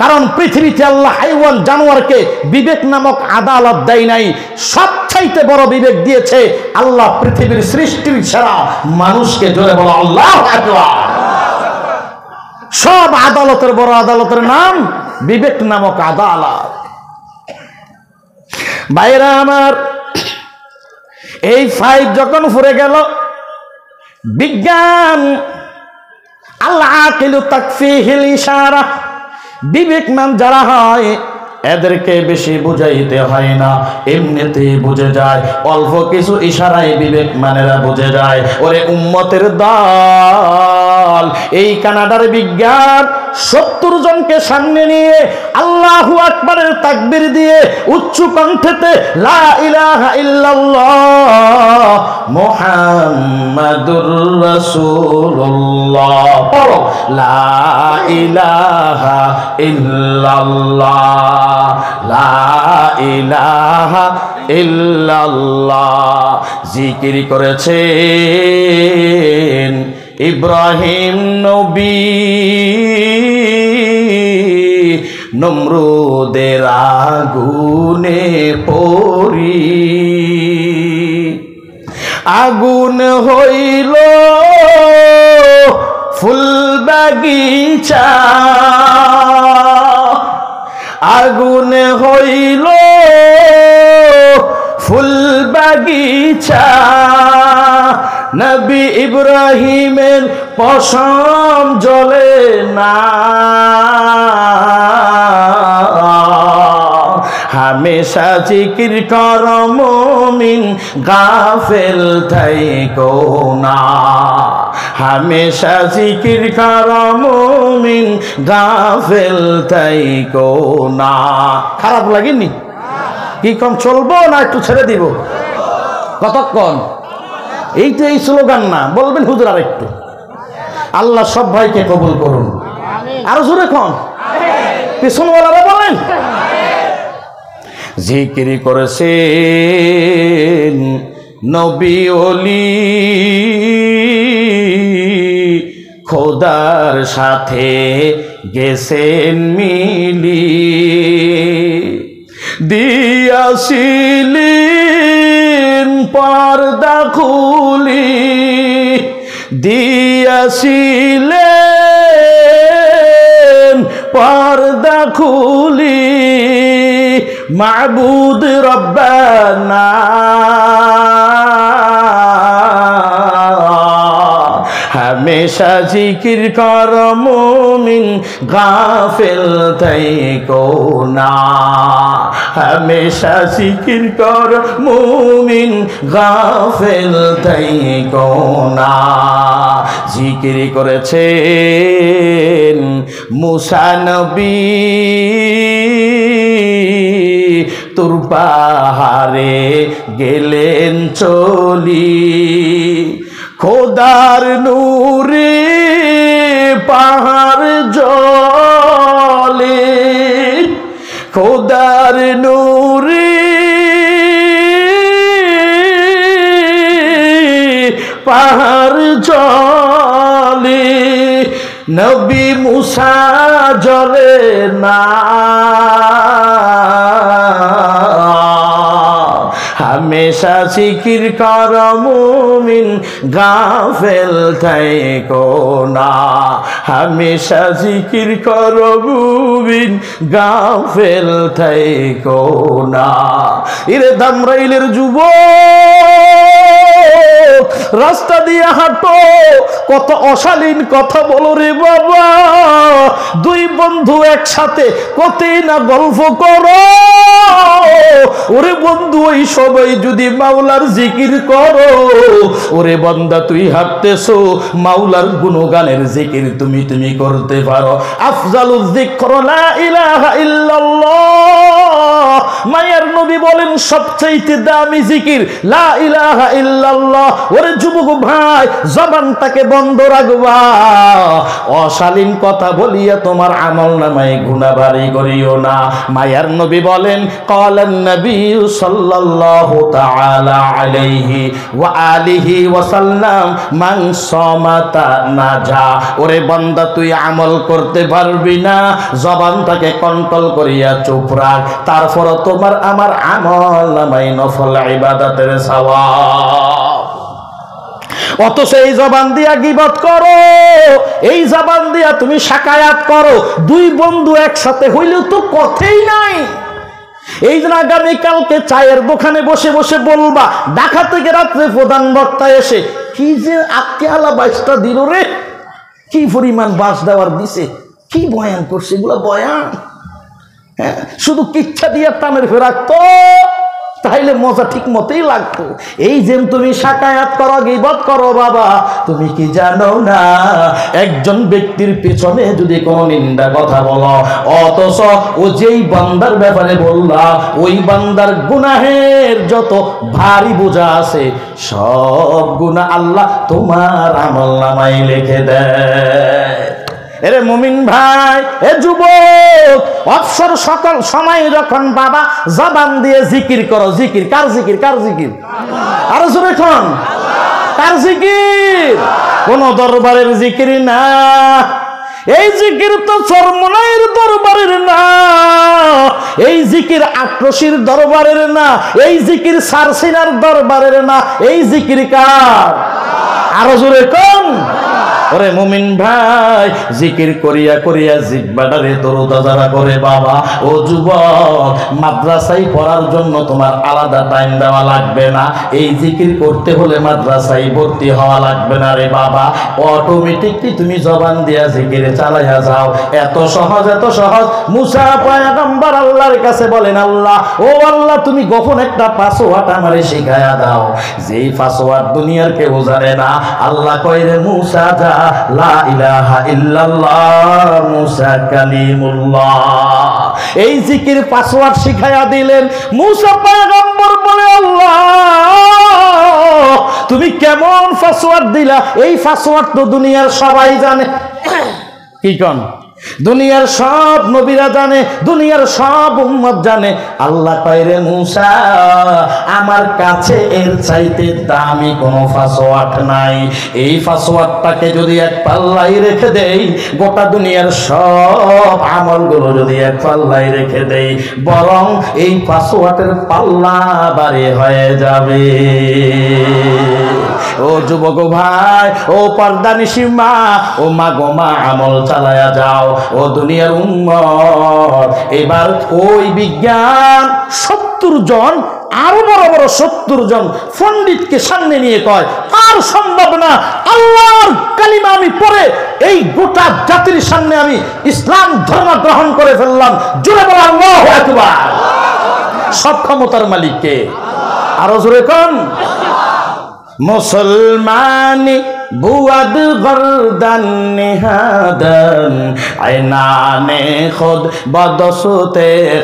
S1: কারণ পৃথিবীতে আল্লাহ হাইওয়ান জানোয়ারকে বিবেক নামক আদালত দেয় নাই, সবচাইতে বড় বিবেক দিয়েছে আল্লাহ পৃথিবীর সৃষ্টির সেরা মানুষকে। জোরে বল আল্লাহু আকবার। সব আদালতের বড় আদালতের নাম বিবেক নামক আদালত। ভাইরা আমার, এই ফাইভ যখন ফুরে গেল, বিজ্ঞান আল্লাহ আকিলু তাকফিহিল ইশারা, বিবেকমান যারা হয় এদেরকে বেশি বুঝাইতে হয় না, এমনিতেই বুঝে যায়, অল্প কিছু ইশারায় বিবেকমানেরা বুঝে যায়। ওরে উম্মতের দল, এই কানাডার বিজ্ঞান 70 জনকে সামনে নিয়ে আল্লাহু আকবারের তাকবীর দিয়ে উচ্চ কণ্ঠেতে লা ইলাহা ইল্লাল্লাহ মুহাম্মাদুর রাসূলুল্লাহ পড়ো, লা ইলাহা ইল্লাল্লাহ, লা ইলাহা ইল্লাল্লাহ জিকির করেছেন ইব্রাহিম নবী নমরুদের আগুনে পড়ি, আগুন হইল ফুল বাগিচা, আগুন হইল ফুল বাগিচা, নবী ইব্রাহিমের পশম জ্বলে না, হামেশা জিকির কর মুমিন গাফেল থাইকো না, হামেশা জিকির কর মুমিন গাফেল থাইকো না। খারাপ লাগেনি? কি কম চলবো না একটু ছেড়ে দিব? কতক্ষণ? এই তো এই স্লোগান না, বলবেন হুজুর আর একটু। আল্লাহ সব ভাইকে কবুল করুন। আরো জোরে কোন পিছনওয়ালারা বলেন। জিকির করেছেন নবী ওলি, খোদার সাথে গেছেন মিলি, দিয়াছিলেন পর্দা খুলি, দিয়াছিলেন পর্দা খুলি, মাবুদ রব্বানা হামেশা জিকির কর মুমিন গাফেল থাইকো না, হামেশা জিকির কর মুমিন গাফেল থাইকো না। জিকির করেছেন মুসা নবী, মৃত্যুর পাহাড়ে গেলেন চলি, খোদার নূরে পাহাড় জলে, খোদার নূরে পাহাড় জলে, নবী মুসা জলে না, हमेशा जिकिर करो मुमिन गाफिल थैको ना, हमेशा जिकिर करो मुमिन गाफिल थैको ना। इरे दामराइलेर যুবক রাস্তা দিয়ে হাঁটো, কত অশালীন কথা বলো রে বাবা, দুই বন্ধু একসাথে কতই না গল্প করো, ওরে বন্ধু ওই সবাই যদি মাওলার জিকির করো, ওরে বান্দা তুই হাঁটতেছো মাওলার গুণগানের জিকির তুমি তুমি করতে পারো। আফজালুজ যিকর লা ইলাহা ইল্লাল্লাহ, মায়ের নবী বলেন সবচাইতে দামি জিকির লা ইলাহা ইল্লাল্লাহ। ওরে যুবক ভাই, জবানটাকে বন্ধ রাখবা, অশালীন কথা বলিয়া তোমার আমলনামায় গুনাহ ভারী করিও না। মায়ের নবী বলেন ক্বালান নবী সাল্লাল্লাহু তাআলা আলাইহি ওয়া আলিহি ওয়া সাল্লাম মান সামাতা নাজা। ওরে বান্দা তুই আমল করতে পারবি না, জবানটাকে কন্ট্রোল করিয়া চুপ রাখ, তারপর তোমার আমার আমলনামায় নফল ইবাদতের সওয়াব। অথচ এই জবান দিয়া গীবত করো, এই জবান দিয়া তুমি শাকায়াত করো, দুই বন্ধু একসাথে হইলেও তো কথাই নাই। এই জন্য আগামীকালকে চায়ের দোকানে বসে বসে বলবা, ঢাকা থেকে রাত্রে প্রধান বক্তা এসে কি যে আক্কেলা বাসটা দিল রে, কি পরিমাণ বাস দেওয়ার দিছে, কি বয়ান করছে, এগুলো বয়ান, হ্যাঁ শুধু কিচ্ছা দিয়ে টানের ফেরাকতো, তাইলে মজা ঠিক মতেই লাগতো। এই যে তুমি শাকায়াত করো, গীবত করো, বাবা তুমি কি জানো না একজন ব্যক্তির পেছনে যদি কোনো নিন্দা কথা বলো, অথচ ও যেই বান্দার ব্যাপারে বললা ওই বান্দার গুনাহের যত ভারী বোঝা আছে সব গুনাহ আল্লাহ তোমার আমলনামায় লিখে দেয়। এরে মুমিন ভাই, এ যুবক, অবসর সকল সময় যখন বাবা জবান দিয়ে জিকির করো, জিকির কার জিকির, কার জিকির, আরো জোরে কোন, কার জিকির, কোন দরবারের জিকির না, এই জিকির তো চরমনাইয়ের দরবারের না, এই জিকির আটরশির দরবারের না, এই জিকির সারসিনার দরবারের না, এই জিকির কার, আরো জোরে কোন। ওরে মুমিন ভাই, জিকির করিয়া করিয়া জিহ্বাটারে তরুতাজা করে বাবা। ও যুবক, মাদ্রাসায় পড়ার জন্য তোমার আলাদা টাইম দেওয়া লাগবে না, এই জিকির করতে হলে মাদ্রাসায় ভর্তি হওয়া লাগবে না রে বাবা, অটোমেটিকলি তুমি জবান দিয়া জিকিরে চালাইয়া যাও। এত সহজ, এত সহজ। মুসা পয়গম্বর আল্লাহর কাছে বলেন, আল্লাহ, ও আল্লাহ, তুমি গোপন একটা পাসওয়ার্ড আমারে শিখায়া দাও, যেই পাসওয়ার্ড দুনিয়ার কেউ জানে না। আল্লাহ কয় রে মুসা, যা লা ইলাহা ইল্লাল্লাহ মুসা কালিমুল্লাহ, এই জিকির পাসওয়ার্ড শিখায়া দিলেন। মুসা পয়গম্বর বলে, আল্লাহ তুমি কেমন পাসওয়ার্ড দিলা, এই পাসওয়ার্ড তো দুনিয়ার সবাই জানে। কি কোন, দুনিয়ার সব নবীরা জানে, দুনিয়ার সব উম্মত জানে। আল্লাহ কয় রে মুসা, আমার কাছে এর চাইতে দামি কোনো পাসওয়ার্ড নাই, এই পাসওয়ার্ডটাকে যদি এক পাল্লাই রেখে দেই, গোটা দুনিয়ার সব আমলগুলো যদি এক পাল্লাই রেখে দেই, বরং এই পাসওয়ার্ডের পাল্লা বাড়ি হয়ে যাবে। ও যুবক ভাই, ও পর্দানিশী মা, ও মা গো মা, আমল চালায়া যাও। ও দুনিয়ার উম্মত, এবার ওই বিজ্ঞান 70 জন, আরো বড় বড় 70 জন পণ্ডিতকে সামনে নিয়ে কয়, আর সম্ভব না, আল্লাহর কালিমা আমি পড়ে এই গোটা জাতির সামনে আমি ইসলাম ধর্ম গ্রহণ করে ফেললাম। জোরে বলো আল্লাহু আকবার। সব ক্ষমতার মালিক কে? আরো জোরে কোন। মুসলমানি بود گردن نهادن عینان خود بدست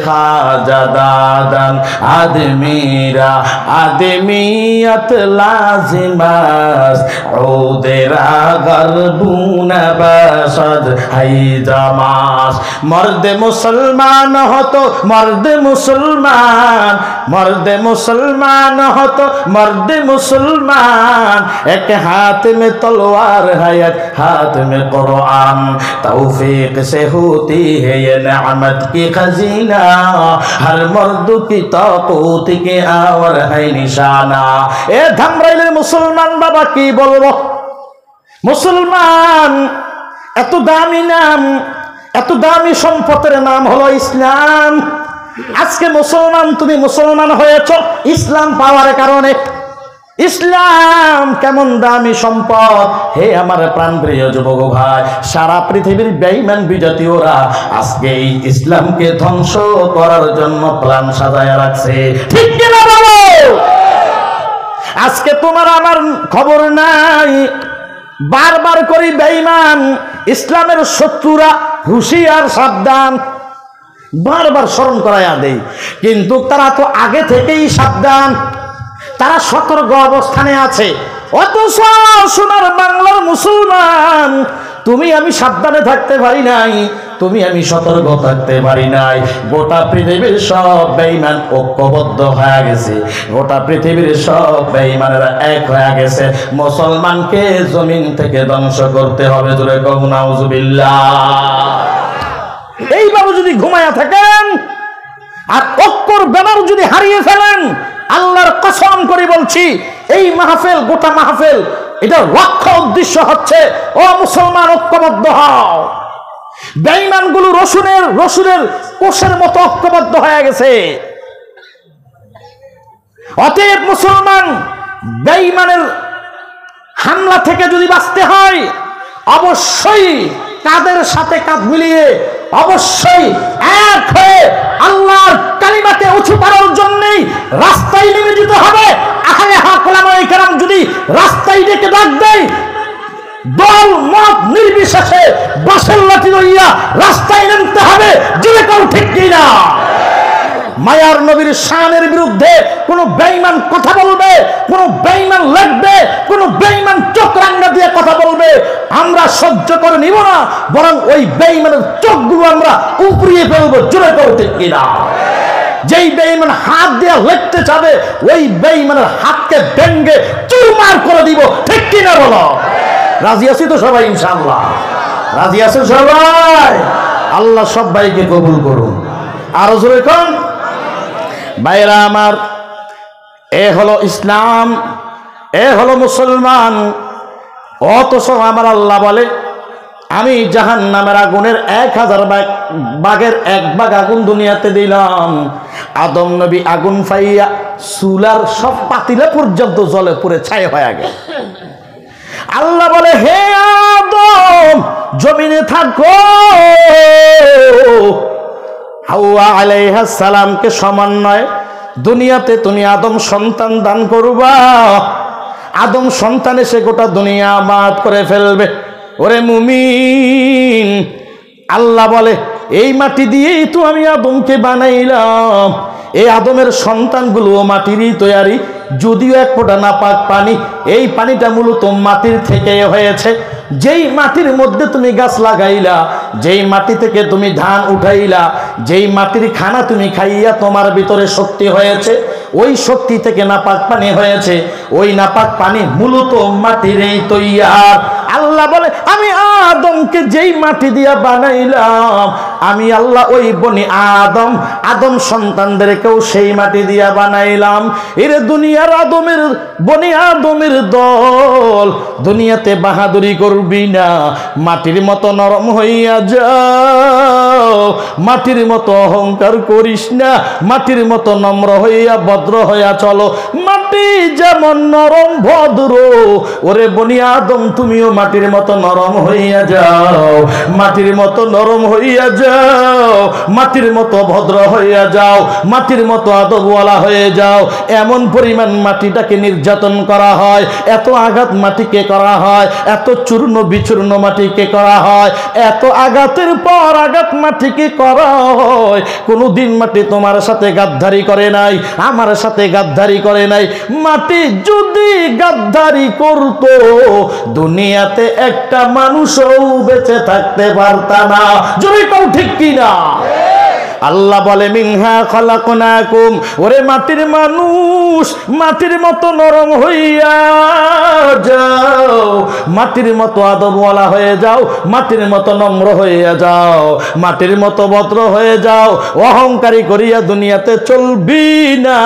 S1: خواجه دادن آدمی را آدمیت لازم است عود را گردون باشد حیجاماس مرد مسلمان हो तो मर्द मुसलमान मर्द मुसलमान हो तो मर्द मुसलमान एक हाथ में तलवार है एक हाथ में कुरान तौफीक से होती है ये नेमत की खजीना हर मर्द की ताकत के आवर है निशाना ए धमराइलेर मुसलमान बाबा की बोलबो मुसलमान এত দামি নাম এত দামি সম্পদের নাম হলো ইসলাম আজকে মুসলমান তুমি মুসলমান হয়েছো ইসলাম পাওয়ার কারণে ইসলাম কেমন দামি সম্পদ হে আমার প্রাণপ্রিয় যুবক ভাই সারা পৃথিবীর বেঈমান বিজাতীয়রা আজকে এই ইসলামকে ধ্বংস করার জন্য প্ল্যান সাজায় রাখছে ঠিক কি না বলো আজকে তোমার আমার খবর নাই বারবার করে বেঈমান ইসলামের শত্রুরা হুঁশিয়ার সাবধান বারবার স্মরণ করায়া দেয় কিন্তু তারা তো আগে থেকেই সাবধান তারা সতর্ক অবস্থানে আছে অথচ সোনার বাংলার মুসলমান তুমি আমি সাবধানে থাকতে পারি নাই তুমি আমি সতর্ক থাকতে পারি নাই গোটা পৃথিবীর সব বেঈমান ঐক্যবদ্ধ হয়ে গেছে গোটা পৃথিবীর সব বেঈমানেরা এক হয়ে গেছে মুসলমানকে জমিন থেকে ধ্বংস করতে হবে জোরে কও নাউজুবিল্লাহ এইভাবে যদি ঘুমায়া থাকেন আর ঐক্যর ব্যানার যদি হারিয়ে ফেলেন আল্লাহর কসম করে বলছি এই মাহফিল গোটা মাহফিল এটা লক্ষ্য উদ্দেশ্য হচ্ছে ও মুসলমান ঐক্যবদ্ধ হও বেঈমানগুলো রসুনের কোষের মতো ঐক্যবদ্ধ হয়ে গেছে অতএব মুসলমান বেঈমানের হামলা থেকে যদি বাঁচতে হয় অবশ্যই কাদের সাথে কাঁধ মিলিয়ে অবশ্যই এক হয়ে আল্লাহর কালিমাকে উঁচু করার জন্যই রাস্তায় নেমে যেতে হবে আহলে হক ওলামায়ে কেরাম যদি রাস্তায় ডেকে ডাক দেয় দল মত নির্বিশেষে বাঁশের লাঠি লইয়া রাস্তায় নামতে হবে জোরে কেউ ঠিক কিনা মায়ার নবীর শানের বিরুদ্ধে কোন বেঈমান কথা বলবে কোন বেঈমান লাগবে কোন বেঈমান চোখ রাঙা দিয়ে কথা বলবে আমরা সহ্য করে নিব না বরং ওই বেঈমানের চোখগুলো আমরা উপড়িয়ে ফেলবো জোরে কেউ ঠিক কিনা যেই বেঈমান হাত দিয়ে লিখতে চাবে ওই বেঈমানের হাতকে ভেঙে চুরমার করে দিব ঠিক কিনা বলো রাজি আছি তো সবাই ইনশাআল্লাহ রাজি আছেন সবাই আল্লাহ সবাইকে কবুল করুন আর জোরে কোন ভাইরা আমার এ হলো ইসলাম এ হলো মুসলমান অথচ আমার আল্লাহ বলে আমি জাহান্নামের আগুনের 1000 ভাগের 1 ভাগ আগুন দুনিয়াতে দিলাম আদম নবী আগুন পাইয়া চুলার সব পাতিলে পর্যন্ত জলে পুড়ে ছাই হয়ে গেল আল্লাহ বলে হে আদম জমিনে থাকো হাওয়া আলাইহিস সালামকে সমন্বয় দুনিয়াতে তুমি আদম সন্তান দান করবা আদম সন্তান এসে গোটা দুনিয়া আবাদ করে ফেলবে ওরে মুমিন আল্লাহ বলে এই মাটি দিয়েই তো আমি আদমকে বানাইলাম এই আদমের সন্তানগুলো মাটিরই তৈরি যদিও এক ফোঁটা নাপাক পানি এই পানিটা মূলত মাটির থেকে হয়েছে যেই মাটির মধ্যে তুমি গাছ লাগাইলা যেই মাটি থেকে তুমি ধান উঠাইলা যেই মাটির খানা তুমি খাইয়া তোমার ভিতরে শক্তি হয়েছে ওই শক্তি থেকে নাপাক পানি হয়েছে ওই নাপাক পানি মূলত মাটির এই তৈয়ার আল্লাহ বলে আমি আদমকে যেই মাটি দিয়া বানাইলাম আমি আল্লাহ ওই বনি আদম সন্তানদেরকেও সেই মাটি দিয়া বানাইলাম এরে দুনিয়ার বনি আদমের দল দুনিয়াতে বাহাদুরি করবি না মাটির মতো নরম হইয়া যাও মাটির মতো অহংকার করিস না মাটির মতো নম্র হইয়া ভদ্র হইয়া চলো মাটি মাটি যেমন নরম ভদ্র, ওরে বনি আদম তুমিও মাটির মতো নরম হইয়া যাও, মাটির মতো নরম হইয়া যাও, মাটির মতো ভদ্র হইয়া যাও, মাটির মতো আদবওয়ালা হয়ে যাও। এমন পরিমাণ মাটিটাকে নির্যাতন করা হয়, এত আঘাত মাটিকে করা হয়, এত চূর্ণ বিচূর্ণ মাটিকে করা হয়, এত আঘাতের পর আঘাত মাটিকে করা হয়। কোনোদিন মাটি তোমার সাথে গাদ্দারি করে নাই, আমার সাথে গাদ্দারি করে নাই। মাটি যদি গাদ্দারি করতো, দুনিয়াতে একটা মানুষও বেঁচে থাকতে পারতা না। যদি কেউ ঠিক কিনা? আল্লাহ বলে মিনহা খালাকনাকুম, ওরে মাটির মানুষ মাটির মতো নরম হইয়া যাও, মাটির মতো আদবওয়ালা হয়ে যাও, মাটির মতো নম্র হইয়া যাও, মাটির মতো ভদ্র হয়ে যাও। অহংকারী করিয়া দুনিয়াতে চলবি না।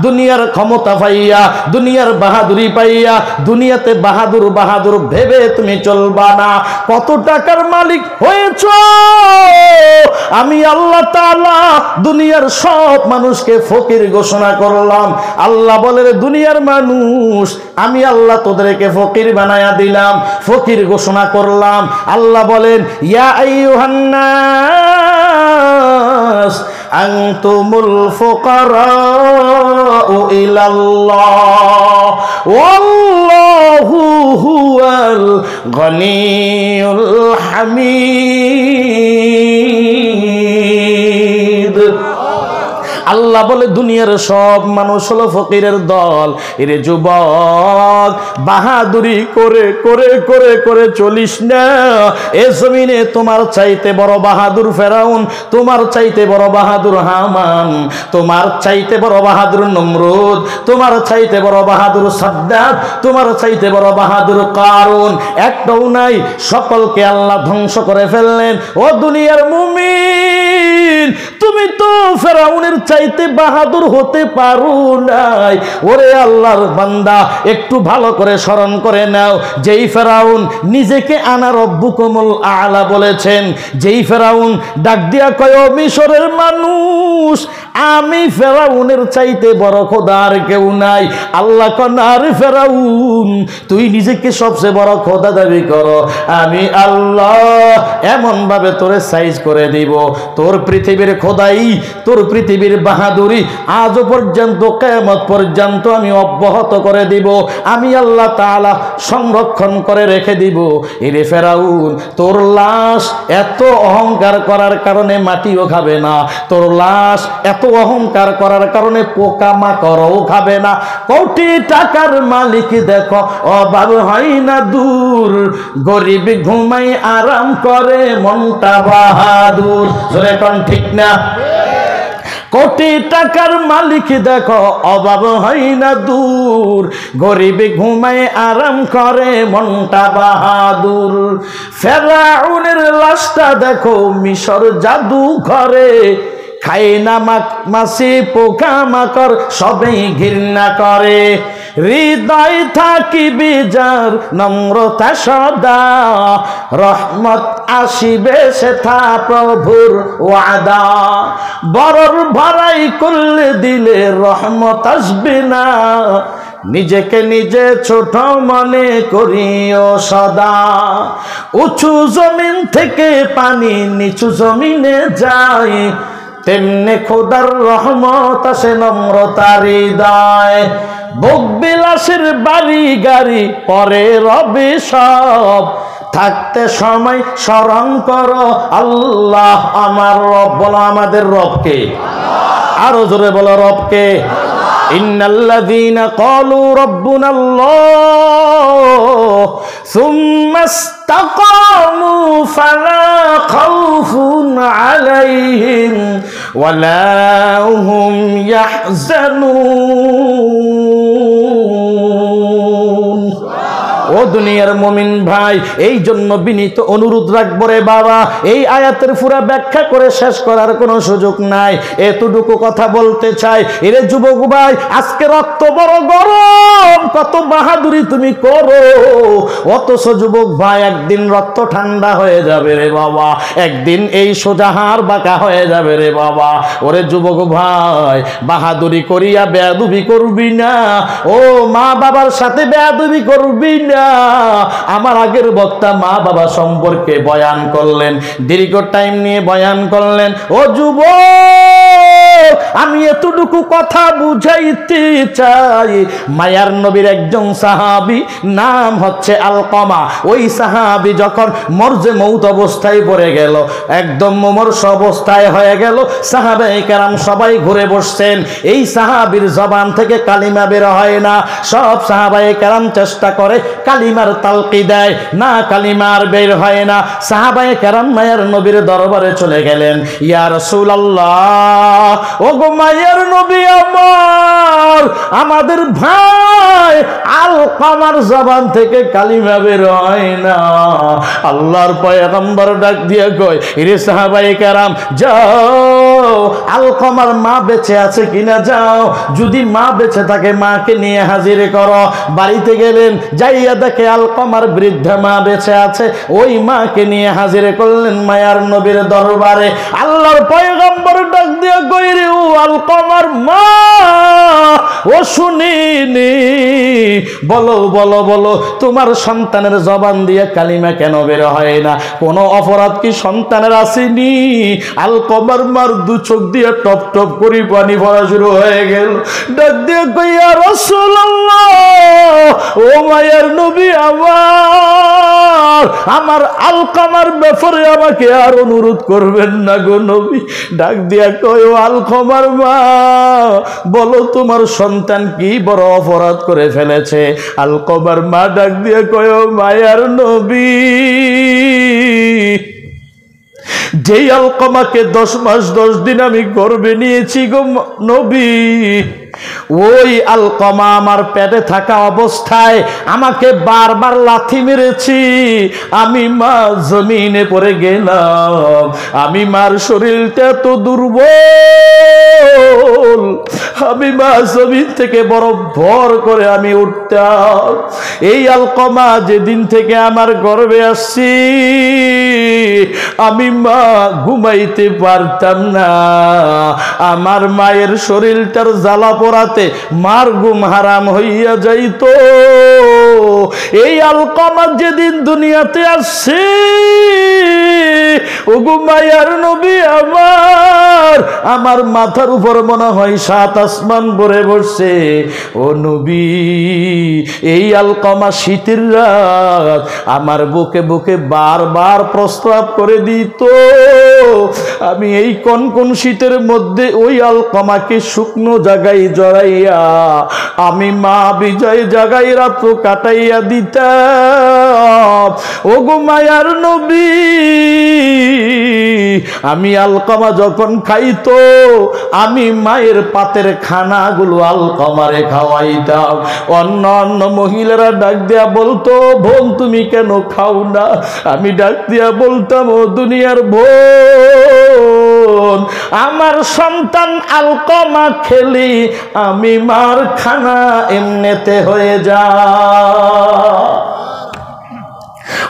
S1: দুনিয়ার ক্ষমতা পাইয়া, দুনিয়ার বাহাদুরি পাইয়া দুনিয়াতে বাহাদুর বাহাদুর ভেবে তুমি চলবা না। কত টাকার মালিক হয়েছ, আমি আল্লাহ তাআলা দুনিয়ার সব মানুষকে ফকির ঘোষণা করলাম। আল্লাহ বলে দুনিয়ার মানুষ আমি আল্লাহ তোদেরকে ফকির বানায়া দিলাম, ফকির ঘোষণা করলাম। আল্লাহ বলেন ইয়া আইয়ুহান নাস আনতুমুল ফুকারাউ ইলাল্লাহ ওয়াল্লাহু হুয়াল গনিয়ুল হামিদ। আল্লাহ বলে দুনিয়ার সব মানুষ হলো ফকিরের দল। এরে যুবক, বাহাদুরি করে করে করে করে চলিস না। এ জমিনে তোমার চাইতে বড় বাহাদুর ফেরাউন, তোমার চাইতে বড় বাহাদুর হামান, তোমার চাইতে বড় বাহাদুর নমরুদ, তোমার চাইতে বড় বাহাদুর সাদ্দাত, তোমার চাইতে বড় বাহাদুর কারুন। একটাও নাই, সকলকে আল্লাহ ধ্বংস করে ফেললেন। ও দুনিয়ার মুমিন, তুমি তো ফেরাউনের চাইতে বাহাদুর হতে পারো নাই। ওরে আল্লাহর বান্দা, একটু ভালো করে স্মরণ করে নাও, যেই ফেরাউন নিজেকে আনা রব্বুকুমুল আলা বলেছেন, যেই ফেরাউন ডাক দিয়া কয় মিশরের মানুষ আমি ফেরাউনের চাইতে বড় খোদা আর কেউ নাই। আল্লাহ কন আরে ফেরাউন, তুই নিজেকে সবচেয়ে বড় খোদা দাবি করো, আমি আল্লাহ এমন ভাবে তোরে সাইজ করে দিব, তোর পৃথিবীর খোদাই, তোর পৃথিবীর বাহাদুরি আজও পর্যন্ত কিয়ামত পর্যন্ত আমি অব্যাহত করে দিব, আমি আল্লাহ তাআলা সংরক্ষণ করে রেখে দিব। এরে ফেরাউন, তোর লাশ এত অহংকার করার কারণে মাটিও খাবে না, তোর লাশ এত অহংকার করার কারণে পোকামাকড়ও খাবে না। কোটি টাকার মালিক দেখো অভাব হয় না দূর, গরিব ঘুমাই আরাম করে মনটা বাহাদুর। জোরে কোন ঠিক না? কোটি টাকার মালিক দেখো অভাব হয় না দূর, গরিব ঘুমায় আরাম করে মনটা বাহাদুর। ফেরাউনের লাশটা দেখো মিশর জাদু ঘরে, খায় না মাছি পোকা মাকড় সবেই ঘৃণা করে। হৃদয় থাকিবে যার নম্রতা সদা, রহমত আসিবে সেথা প্রভুর ওয়াদা। বড়র ভরাই করলে দিলে রহমত আসবে না, নিজেকে নিজে ছোট মনে করিও সদা। উঁচু জমিন থেকে পানি নিচু জমিনে যায়, তেমনি খোদার রহমত আসে নম্রতার হৃদয়। ভোগ বিলাসের বাড়ি গাড়ি পরে রবে সব, থাকতে সময় স্মরণ করো আল্লাহ আমার রব। বলো আমাদের রবকে, আরো জোরে বলো রবকে। ইন্নাল্লাযীনা ক্বালু রাব্বুনাল্লাহ সুম্মা ইসতাকামু ফালা খাউফুন আলাইহিম ওয়ালা হুম ইয়াহজানুন। ও দুনিয়ার মুমিন ভাই, এই জন্য বিনীত অনুরোধ রাখবো রে বাবা, এই আয়াতের পুরা ব্যাখ্যা করে শেষ করার কোনো সুযোগ নাই, এতটুকু কথা বলতে চাই। এরে যুবক ভাই, আজকে রক্ত বড় গরম, কত বাহাদুরি তুমি করো, অথচ যুবক ভাই একদিন রক্ত ঠান্ডা হয়ে যাবে রে বাবা, একদিন এই সোজা হাড় বাঁকা হয়ে যাবে রে বাবা। ওরে যুবক ভাই, বাহাদুরি করিয়া বেয়াদবি করবি না, ও মা বাবার সাথে বেয়াদবি করবি না। আমার আগের বক্তা মা বাবা সম্পর্কে বয়ান করলেন, দীর্ঘ টাইম নিয়ে বয়ান করলেন। ও যুবক, আমি এতটুকু কথা বুঝাইতে চাই, মায়ার নবীর একজন সাহাবী, নাম হচ্ছে আলকমা। ওই সাহাবী যখন মরজে মৌত অবস্থায় পড়ে গেল, একদম মুমূর্ষ অবস্থায় হয়ে গেল, সাহাবায়ে কেরাম সবাই ঘুরে বসছেন, এই সাহাবীর জবান থেকে কালিমা বের হয় না। সব সাহাবায়ে কেরাম চেষ্টা করে কালিমার তালকি দেয় না, কালিমার বের হয় না। সাহাবায়ে কেরাম মায়ার নবীর দরবারে চলে গেলেন, ইয়া রাসূলুল্লাহ, ও গো মায়ার নবী আমার, আমাদের ভাই আলকমার জবান থেকে কালিমা বের হয় না। আল্লাহর পয়গম্বর ডাক দিয়ে কয়, ইরে সাহাবায়ে কেরাম, যাও আলকমার মা বেঁচে আছে কিনা যাও, যদি মা বেঁচে থাকে মাকে নিয়ে হাজির করো। বাড়িতে গেলেন, যাইয়া দেখে আলকমার বৃদ্ধা মা বেঁচে আছে, ওই মাকে নিয়ে হাজির করলেন মায়ার নবীর দরবারে। আল্লাহর পয়গম্বর ডাক দিয়ে কয়, রে ও আলকমার মা, ও শুনিনি, বলো বলো বলো, তোমার সন্তানের জবান দিয়ে কালিমা কেন বের হয় না? কোনো অপরাধ কি সন্তানের আসেনি? আলকমার মার দু চোখ দিয়ে টপ টপ করে পানি পড়া শুরু হয়ে গেল। ডাক দিয়ে কই, ইয়া রাসূলুল্লাহ, ও মায়ের নবী আমার, আমার আলকমার ব্যাপারে আমাকে আর অনুরোধ করবেন না গো নবী। ডাক দিয়া কই, ও আলকমার মা, বলো তোমার সন্তান কি বড় অপরাধ করে ফেলেছে? আলকমার মা ডাক দিয়ে কয়, ও মায়ার নবী, যেই আলকমাকে 10 মাস 10 দিন আমি গর্ভে নিয়েছি গো নবী, ওই আলকমা আমার পেটে থাকা অবস্থায় আমাকে বারবার লাথি মেরেছি, আমি মা জমিনে পড়ে গেলাম, আমি মার শরীরটা তো দুর্বল, আমি মা জমিন থেকে বড় ভর করে আমি উঠতাম। এই আলকমা যেদিন থেকে আমার গর্ভে আসছি, আমি মা ঘুমাইতে পারতাম না, আমার মায়ের শরীরটার জ্বালা পোড়াতে মার ঘুম হারাম হইয়া যাইত। এই আলকমা যেদিন দুনিয়াতে আসছে, ও গো মায়ার নবী আমার, আমার মাথার উপর মনে হয় 7 আসমান ভরে বসছে। ও নবী, এই আলকমা শীতের রাত আমার বুকে বুকে বারবার প্রস্রাব করে দিত, আমি এই কনকন শীতের মধ্যে ওই আলকমাকে শুকনো জায়গায় জড়াইয়া আমি মা বিজয় জায়গায় রাত কাটাইয়া দিতাম। ও গো মায়ার নবী, আমি আলকমা যখন খাইতো, আমি মায়ের পাতের খানাগুলো আলকমারে খাওয়াইতাম। অন্য অন্য মহিলারা ডাক দিয়া বলতো, বোন তুমি কেন খাও না? আমি ডাক দিয়া বলতাম, ও দুনিয়ার বোন, আমার সন্তান আলকমা খেলি আমি মার খানা এমনিতে হয়ে যা।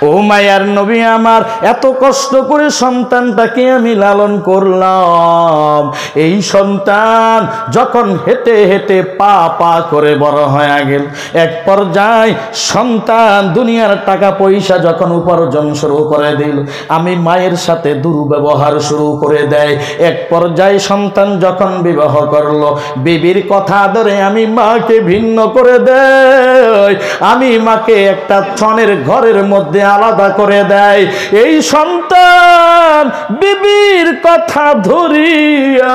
S1: ও মায়ার নবী আমার, এত কষ্ট করে সন্তানটাকে আমি লালন করলাম, এই সন্তান যখন হেঁটে হেঁটে পা পা করে বড় হয়ে গেল, এক পর্যায়ে সন্তান দুনিয়ার টাকা পয়সা যখন উপার্জন শুরু করে দিল, আমি মায়ের সাথে দুর্ব্যবহার শুরু করে দেয়। এক পর্যায়ে সন্তান যখন বিবাহ করলো, বিবির কথা ধরে আমি মাকে ভিন্ন করে দেয়, আমি মাকে একটা ছনের ঘরের মধ্যে আলাদা করে দেয়। এই সন্তান বিবির কথা ধরিয়া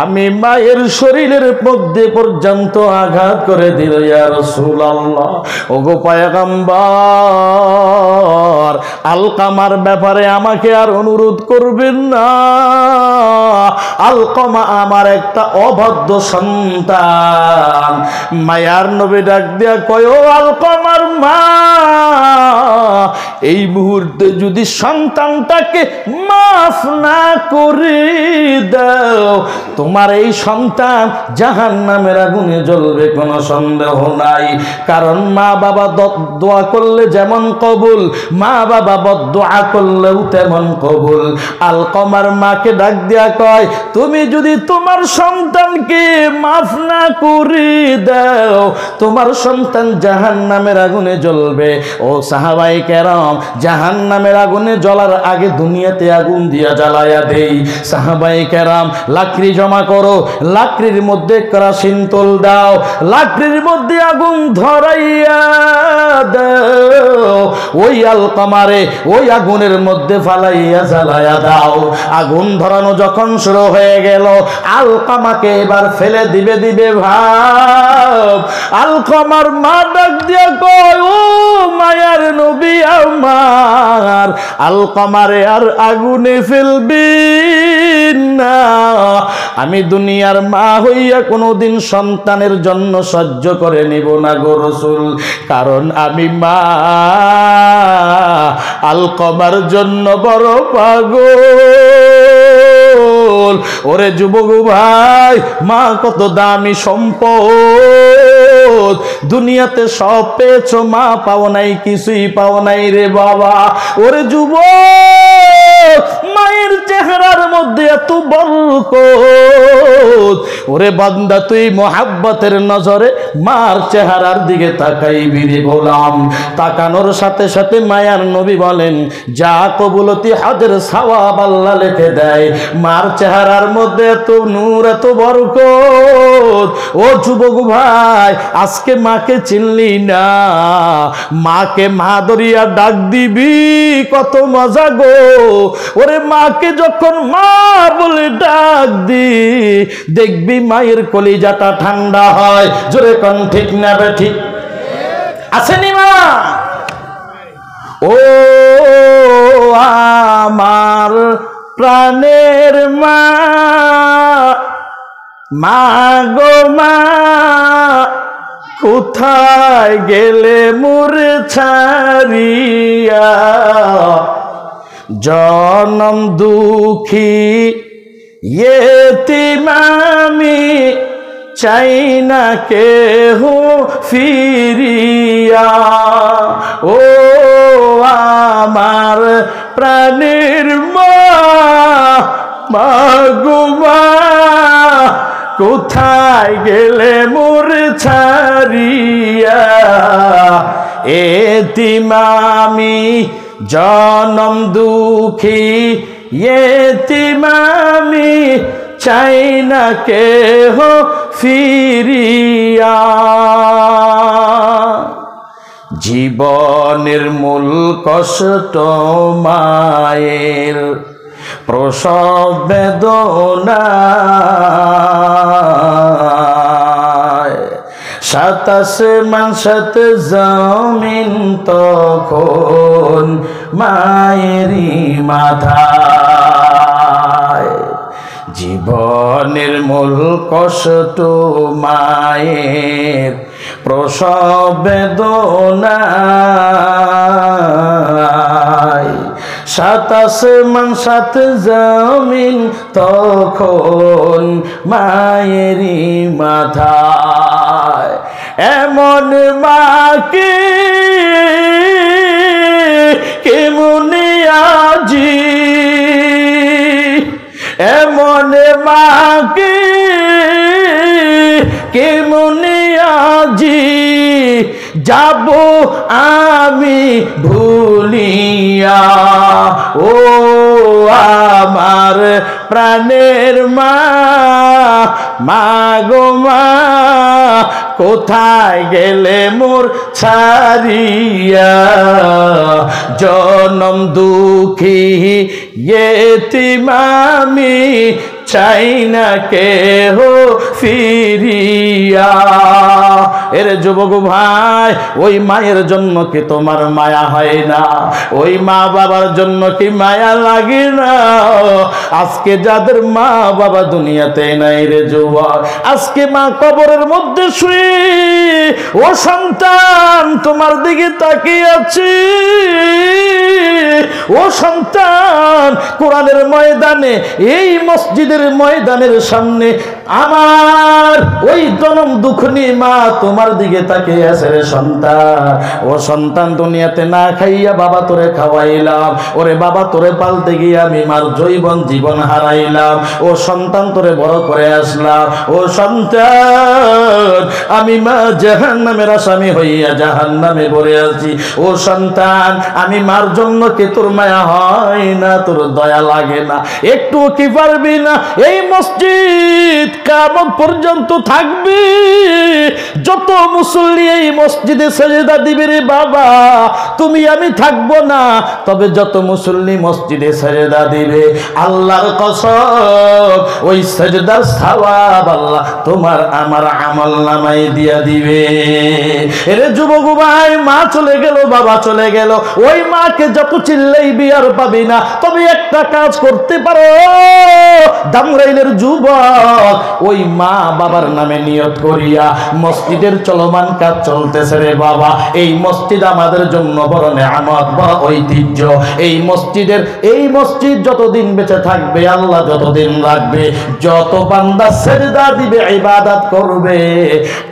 S1: আমি মায়ের শরীরের মধ্যে পর্যন্ত আঘাত করে দিল। ইয়া রাসূলুল্লাহ, ওগো পয়গম্বর, আলকামার ব্যাপারে আমাকে আর অনুরোধ করবেন না। আলকামা আমার একটা অবাধ্য সন্তান। মায়ার নবী ডাক দিয়া কয়, ও আলকামার মা, এই মুহূর্তে যদি সন্তানটাকে মাফ না করে দাও, তোমার এই সন্তান জাহান্নামের আগুনে জ্বলবে, কোনো সন্দেহ নাই। কারণ মা বাবা দোয়া করলে যেমন কবুল, মা বাবা বদদোয়া করলেও তেমন কবুল। আলকামার মাকে ডাক দিয়া কয়, তুমি যদি তোমার সন্তানকে মাফ না করে দাও, তোমার সন্তান জাহান্নামের আগুনে জ্বলবে। ও সাহাবায়ে কেরাম, জাহান্নামের আগুনে জ্বলার আগে দুনিয়াতে আগুন দিয়া জ্বালায়া দেই। সাহাবায়ে কেরাম, লাকড়ি জমা করো, লাকড়ির মধ্যে কেরোসিন তেল দাও, লাকড়ির মধ্যে আগুন ধরাইয়া দাও, ওই আলকামারে ওই আগুনের মধ্যে ফালাইয়া জ্বালায়া দাও। আগুন ধরানো যখন শুরু হয়ে গেল, আলকামাকে এবার ফেলে দিবে ভাব। আলকামার মা ডাক দিয়া কয়, ও মায়ার নবী আমার, আলকামারে আর আগুনে ফেলবি না। আমি দুনিয়ার মা হইয়া কোনোদিন সন্তানের জন্য সহ্য করে নিব না গো রাসূল, কারণ আমি মা আলকামার জন্য বড় পাগল। ওরে যুবক ভাই, মা কত দামি সম্পদ, দুনিয়াতে সব পেয়েছো, মা পাও নাই, কিছুই পাও নাই রে বাবা। ওরে যুবক, মায়ের চেহারার মধ্যে এত বরকত। ওরে বান্দা, তুই মোহাব্বতের নজরে মার চেহারার দিকে তাকাইবি রে গোলাম। তাকানোর সাথে সাথে মায়ার নবী বলেন, যা কবুলতি হজের সওয়াব আল্লাহ লিখে দেয়। মার চেহারার মধ্যে এত নূর, এত বরকত। ও যুবক ভাই, আজকে মাকে চিনলি না, মাকে মা দরিয়া ডাক দিবি, কত মজা গো। ওরে মাকে যখন মা বলে ডাক দি, দেখবি মায়ের কলিজাটা ঠান্ডা হয়। জোরে কোন ঠিক না বে ঠিক? আসেনি মা? ও আমার প্রাণের মা, মা গো মা, কোথায় গেলে মোরে ছাড়িয়া, জনম দুঃখী ইয়েতিম আমি, চাই না কেহ ফিরিয়া। ও আমার প্রাণের মা, মা গো মা, কোথায় গেলে মোরে ছাড়িয়া, এতিম আমি জনম দুঃখী এতিম আমি, চাই না কেহ ফিরিয়া। জীবনের মূল কষ্ট মায়ের, প্রসব বেদনা, সাতাশ মাসত জমিন তখন মায়েরই মাথায়। জীবনের মূল কষ্ট মায়ের, প্রসব বেদনা, সাতাশ মাসত জমিন তখন মায়েরই মাথায়। এমন মাকে কেমন আজি, এমন মাকে কেমন আজি, যাব আমি ভুলিয়া ও আমার প্রাণের মা, মা গো মা কোথায় গেলে মোর ছাড়িয়া, জনম দুঃখী ইয়েতিম আমি চাই না কেহ ফিরিয়া। এর যুবক ভাই, ওই মায়ের জন্য কি তোমার মায়া হয় না? ওই মা বাবার জন্য কি মায়া লাগে না? আজকে যাদের মা বাবা দুনিয়াতে নাই রে যুবক, আজকে মা কবরের মধ্যে শুয়ে ও সন্তান তোমার দিকে তাকিয়ে আছে। ও সন্তান, কোরআনের ময়দানে, এই মসজিদের ময়দানের সামনে আমার ওই জনম দুঃখনী মা তোমার দিকে তাকিয়ে আছে রে সন্তান। ও সন্তান, দুনিয়াতে না খাইয়া বাবা তোরে খাওয়াইলাম, ওরে বাবা তোরে পালতে গিয়ে আমি মার জীবন হারাইলাম। ও সন্তান, তোরে বড় করে আসলাম। ও সন্তান, আমি মা জাহান্নামের আসামি হইয়া জাহান্নামে পড়ে আছি। ও সন্তান, আমি মার জন্য কে তোর মায়া হয় না, তোর দয়া লাগে না? একটু কি পারবি না? এই মসজিদ কিয়ামত পর্যন্ত থাকবে। যত মুসল্লি এই মসজিদে সেজদা দিবে রে বাবা, তুমি আমি থাকবো না, তবে যত মুসল্লি মসজিদে সেজদা দিবে আল্লাহর কসম ওই সেজদার সওয়াব আল্লাহ তোমার আমার আমলনামায় দিয়া দিবে। এরে যুবক ভাই, মা চলে গেল, বাবা চলে গেল, ওই মাকে যত চিল্লাইবি আর পাবি না। তবে একটা কাজ করতে পারো দামরাইলের যুবক, ওই মা বাবার নামে নিয়ত করিয়া মসজিদের চলমান কাজ চলতেছে রে বাবা। এই মসজিদ আমাদের জন্য বড় নেয়ামত, বড় ঐতিহ্য। এই মসজিদ যতদিন বেঁচে থাকবে, আল্লাহ যতদিন রাখবে, যত বান্দা সেজদা দিবে, ইবাদত করবে,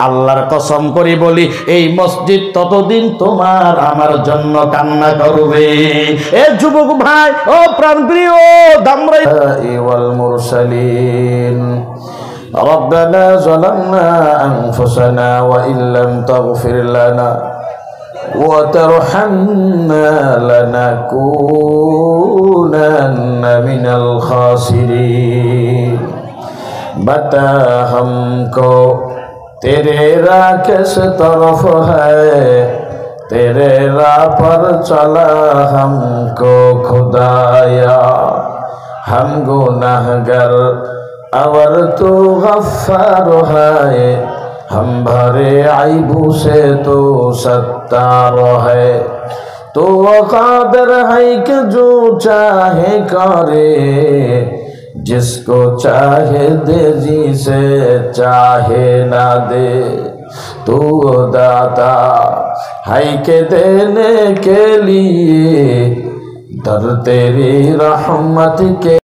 S1: আল্লাহর কসম করে বলি এই মসজিদ ততদিন তোমার আমার জন্য কান্না করবে। এ যুবক ভাই, ও প্রাণপ্রিয় দামরাই ওয়াল মুরসালিন, ربنا ظلمنا أنفسنا وإن لم تغفر لنا وترحمنا لنكونن من الخاسرين। बता हमको तेरे राह किस तरफ है, तेरे राह पर चला हमको खुदाया। हम गुनाहगार और तू गफ्फार है, हम भरे आइबू से तू सत्तार है। तो कादर है कि जो चाहे करे, जिसको चाहे दे, जिसे चाहे ना दे। तू दाता है के देने के लिए, दर तेरी रहमत के